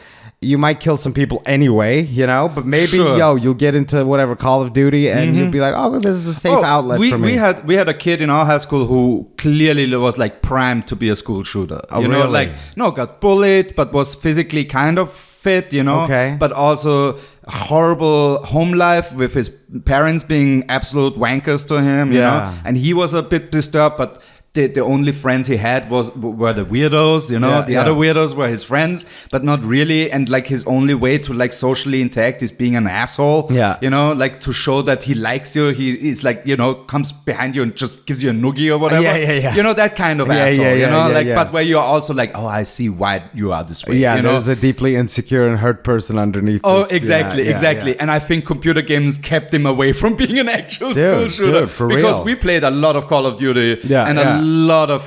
you might kill some people anyway, you know, but maybe, you'll get into whatever Call of Duty and you'll be like, oh, this is a safe outlet for me. We had a kid in our high school who clearly was like primed to be a school shooter. You know, really? like, got bullied, but was physically kind of fit, you know, but also horrible home life with his parents being absolute wankers to him, you know, and he was a bit disturbed, but the only friends he had were the weirdos, you know. The other weirdos were his friends, but not really. And like his only way to like socially interact is being an asshole. Yeah, you know, like to show that he likes you. He's like, you know, comes behind you and just gives you a noogie or whatever. Yeah. You know, that kind of asshole. You know, but where you're also like, oh, I see why you are this way. Yeah, you know? There's a deeply insecure and hurt person underneath. Oh, this. Exactly. And I think computer games kept him away from being an actual school shooter, for because real. we played a lot of Call of Duty and a lot of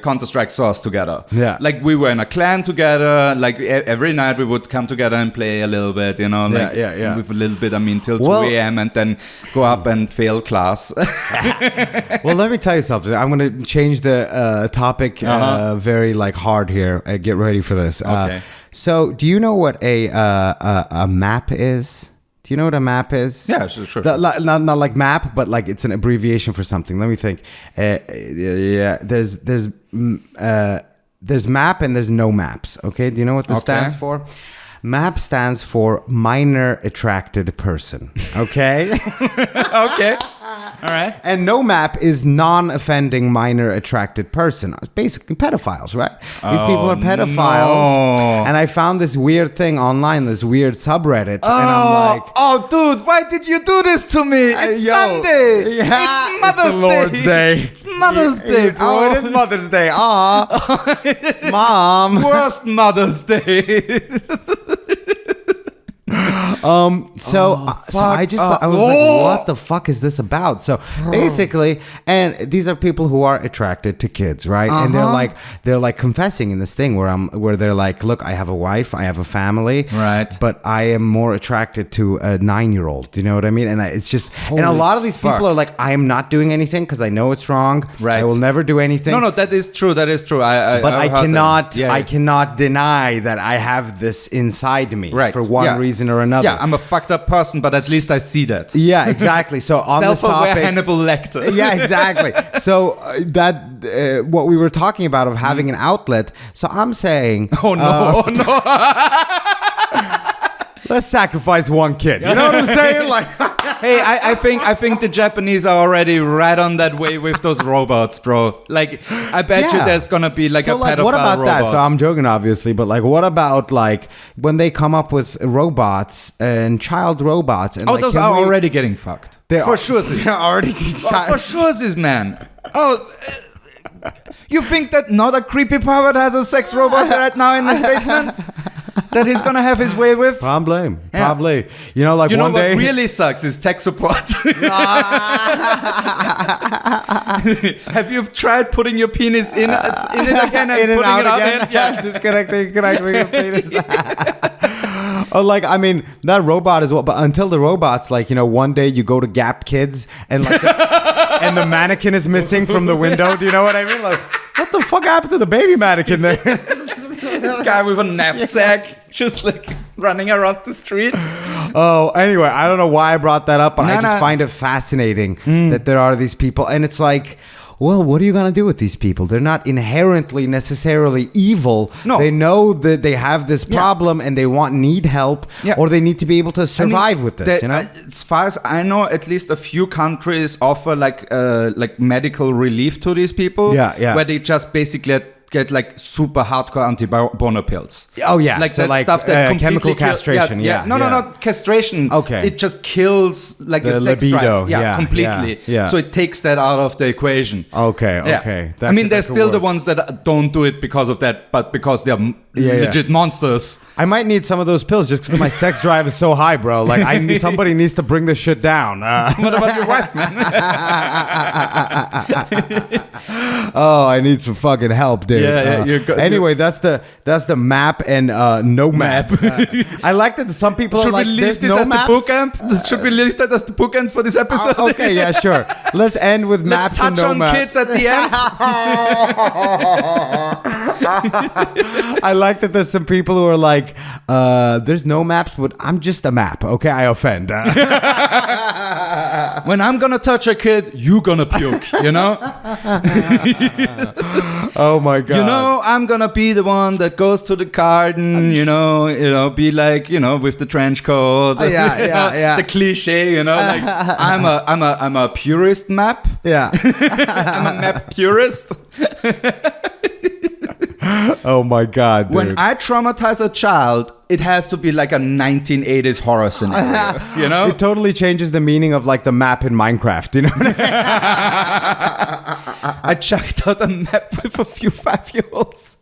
Counter-Strike Source together. Yeah. Like we were in a clan together. Like every night we would come together and play a little bit, you know. Like with a little bit, I mean, till 2 a.m. and then go up and fail class. Well, let me tell you something. I'm going to change the topic very like hard here. Get ready for this. Okay. So do you know what a map is? Do you know what a map is? Yeah, sure. Not like map, but like it's an abbreviation for something. Let me think. There's map and there's no maps. Okay, do you know what this stands for? MAP stands for minor attracted person. Okay? Okay. All right. And no map is non-offending minor attracted person. Basically pedophiles, right? These people are pedophiles. No. And I found this weird thing online, this weird subreddit. And I'm like... Oh, dude, why did you do this to me? It's Sunday. Yeah, it's Mother's the Lord's Day. It's Mother's Day, bro. Oh, it is Mother's Day. Aw. Mom. Worst Mother's Day. So I was like, what the fuck is this about? So basically, and these are people who are attracted to kids, right? And they're like confessing in this thing where they're like, look, I have a wife, I have a family, right? But I am more attracted to a 9-year-old. Do you know what I mean? And it's just, and a lot of these people are like, I am not doing anything because I know it's wrong. Right. I will never do anything. No, that is true. That is true. I cannot deny that I have this inside me for one reason or another. Yeah, I'm a fucked up person, but at least I see that. Yeah, exactly. So on this topic, Hannibal Lecter. Yeah, exactly. So what we were talking about of having an outlet. So I'm saying, oh no. Let's sacrifice one kid. You know what I'm saying? Like, hey, I think the Japanese are already right on that way with those robots, bro. Like, I bet you there's gonna be like a pedophile what about robot. that? So I'm joking, obviously, but like, what about like when they come up with robots and child robots? And those are already getting fucked. For sure, they're already for sure, this man. You think that not a creepy pervert has a sex robot right now in his basement? That he's gonna have his way with? Probably. You know, like one day. What really sucks is tech support. Have you tried putting your penis in it again and in and putting out it out again? again? Yeah, disconnecting your penis. Oh, like, I mean, that robot is what, but until the robot's like, you know, one day you go to Gap Kids and like, and the mannequin is missing from the window. Do you know what I mean? Like, what the fuck happened to the baby mannequin there? This guy with a knapsack just like running around the street. Oh, anyway, I don't know why I brought that up, but I just find it fascinating that there are these people. And it's like, well, what are you going to do with these people? They're not inherently necessarily evil. No. They know that they have this problem and they need help or they need to be able to survive with this, you know? As far as I know, at least a few countries offer like medical relief to these people. Yeah. Where they just basically get like super hardcore anti-boner pills. Oh yeah, like so that like, stuff that chemical castration. No, castration. Okay, it just kills like the your sex libido. drive. Completely. Yeah. So it takes that out of the equation. Okay. I mean, there's still the ones that don't do it because of that, but because they're legit monsters. I might need some of those pills just because my sex drive is so high, bro. Like, somebody needs to bring this shit down. What about your wife, man? Oh, I need some fucking help, dude. Anyway, that's the map and no map. I like that some people are like, there's no maps. Should we leave that as the bookend for this episode? Okay, yeah, sure. Let's end with maps and no maps. Let's touch on kids at the end. I like that there's some people who are like, there's no maps, but I'm just a map. Okay, I offend. When I'm gonna touch a kid, you gonna puke, you know? Oh my God. You know, I'm gonna be the one that goes to the garden, you know, be like, you know, with the trench coat. Yeah. The cliche, you know, like I'm a purist map. Yeah. I'm a map purist. Oh my God, dude. When I traumatize a child, it has to be like a 1980s horror scenario, you know? It totally changes the meaning of like the map in Minecraft, you know what I mean? I checked out a map with a few 5-year-olds.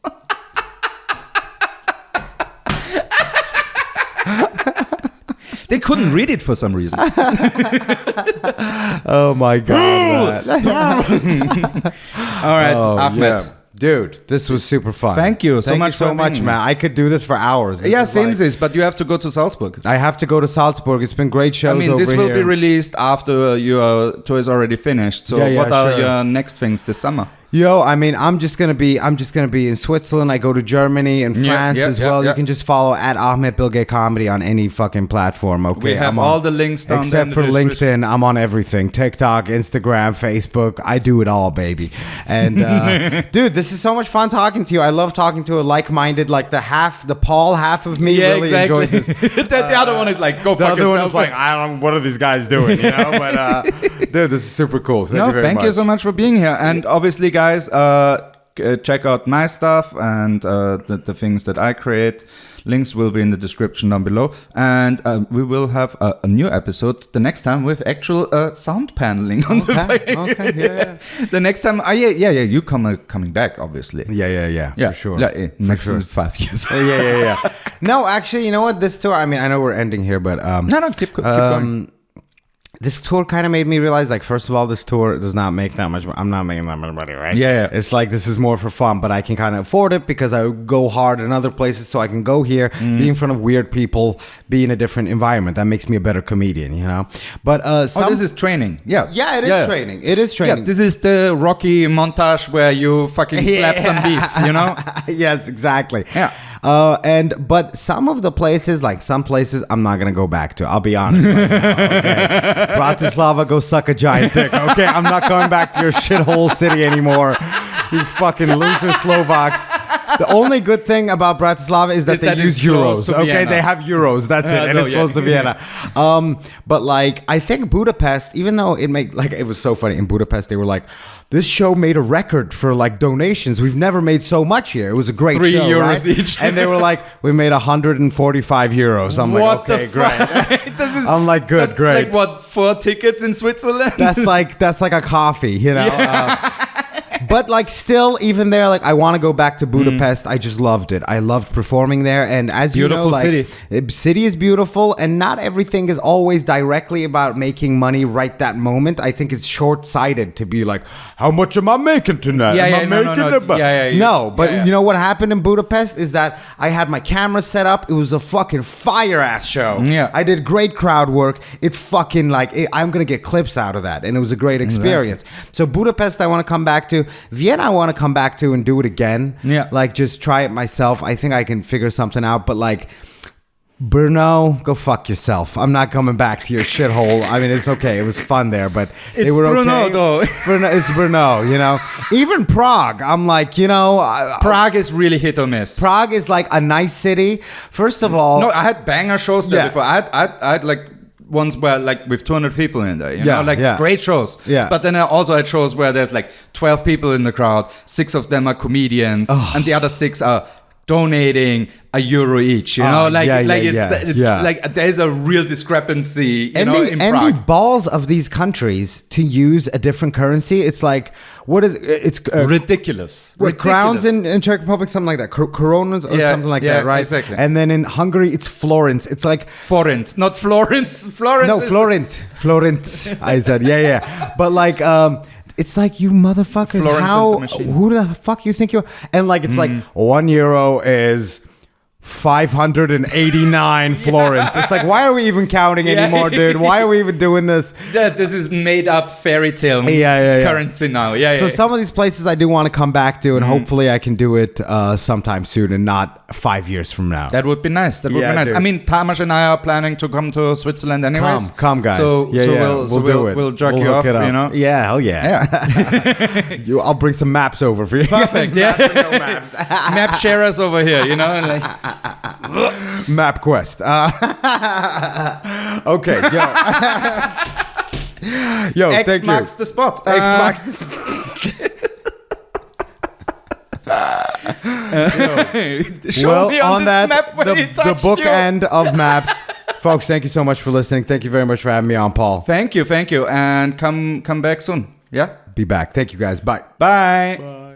They couldn't read it for some reason. Oh my God. All right, Ahmed. Yeah. Dude, this was super fun. Thank you so much so much, man. I could do this for hours. Same this, but you have to go to Salzburg. I have to go to Salzburg. It's been great shows over here. This will be released after your tour is already finished. So what are your next things this summer? Yo, I mean, I'm just gonna be in Switzerland. I go to Germany and France as well. You can just follow at Ahmet Bilge Comedy on any fucking platform. Okay, we have all the links down there. Except for LinkedIn, I'm on everything: TikTok, Instagram, Facebook. I do it all, baby. And dude, this is so much fun talking to you. I love talking to a like-minded, like the Paul half of me really enjoyed this. The other one is like, go fuck yourself. The other one is like, I don't know, what are these guys doing? You know, but dude, this is super cool. Thank you very much. Thank you so much for being here. And obviously, guys, check out my stuff and the things that I create. Links will be in the description down below. And we will have a new episode the next time with actual sound paneling on the way. Okay, yeah. The next time, you coming back, obviously. Yeah, for sure. Yeah, next 5 years. Yeah. No, actually, you know what? This tour, I mean, I know we're ending here, but... No, keep going. This tour kind of made me realize, like, first of all, this tour does not make that much. I'm not making that much money, right? Yeah. It's like this is more for fun, but I can kind of afford it because I go hard in other places, so I can go here, be in front of weird people, be in a different environment. That makes me a better comedian, you know. But this is training. Yeah, it is training. It is training. Yeah, this is the Rocky montage where you fucking slap some beef, you know. Yes, exactly. Yeah. But some of the places, like some places, I'm not gonna go back to. I'll be honest. Right now, okay? Bratislava, go suck a giant dick. Okay, I'm not going back to your shithole city anymore. You fucking loser Slovaks. The only good thing about Bratislava is that they use euros. Okay, they have euros. That's it, and it's close to Vienna. But like, I think Budapest, even though it was so funny in Budapest, they were like, this show made a record for like donations. We've never made so much here. It was a great show, 3 euros right? each. And they were like, we made 145 euros. I'm like, okay, great. I'm like, good, great. Like what, 4 tickets in Switzerland? That's like a coffee, you know. Yeah. But like still, even there, like I want to go back to Budapest. I just loved it. I loved performing there. And as beautiful you know, like city is beautiful, and not everything is always directly about making money right that moment. I think it's short-sighted to be like, how much am I making tonight? No, but you know what happened in Budapest is that I had my camera set up. It was a fucking fire-ass show. Yeah. I did great crowd work. It fucking I'm going to get clips out of that. And it was a great experience. Exactly. So Budapest, I want to come back to. Vienna, I want to come back to and do it again. Yeah. Like, just try it myself. I think I can figure something out. But, like, Brno, go fuck yourself. I'm not coming back to your shithole. I mean, it's okay. It was fun there, but they were Brno, okay. Though. It's Brno, you know. Even Prague, I'm like, you know. Prague is really hit or miss. Prague is, like, a nice city. First of all. No, I had banger shows there before. I had like, ones where like with 200 people in there, you know, like great shows. Yeah. But then I also had shows where there's like 12 people in the crowd, 6 of them are comedians, and the other 6 are donating €1 each, you know, it's like there's a real discrepancy, you know, in Prague. And the balls of these countries to use a different currency, it's like, what is it's ridiculous. Crowns in Czech Republic, something like that, coronas or something like that, right? Exactly. And then in Hungary, it's florins. It's like forint, not Florence. No, florint. I said, but like. It's like, you motherfuckers, who the fuck you think you're? And like, it's like €1 is 589 florins. It's like, why are we even counting anymore, dude? Why are we even doing this? This is made up fairy tale currency now. So some of these places I do want to come back to, and hopefully I can do it sometime soon and not 5 years from now. That would be nice. That would be nice. Dude. I mean, Tamas and I are planning to come to Switzerland anyways. Come guys. So we'll do it. We'll jerk you off, you know? Yeah, hell yeah. I'll bring some maps over for you. Perfect. Maps. Map sharers over here, you know? Like, MapQuest. Okay, yo, X thank marks you. the spot. X marks the spot. Show me on this map where the bookend of maps. Folks, thank you so much for listening. Thank you very much for having me on, Paul. Thank you. And come back soon. Yeah? Be back. Thank you, guys. Bye. Bye.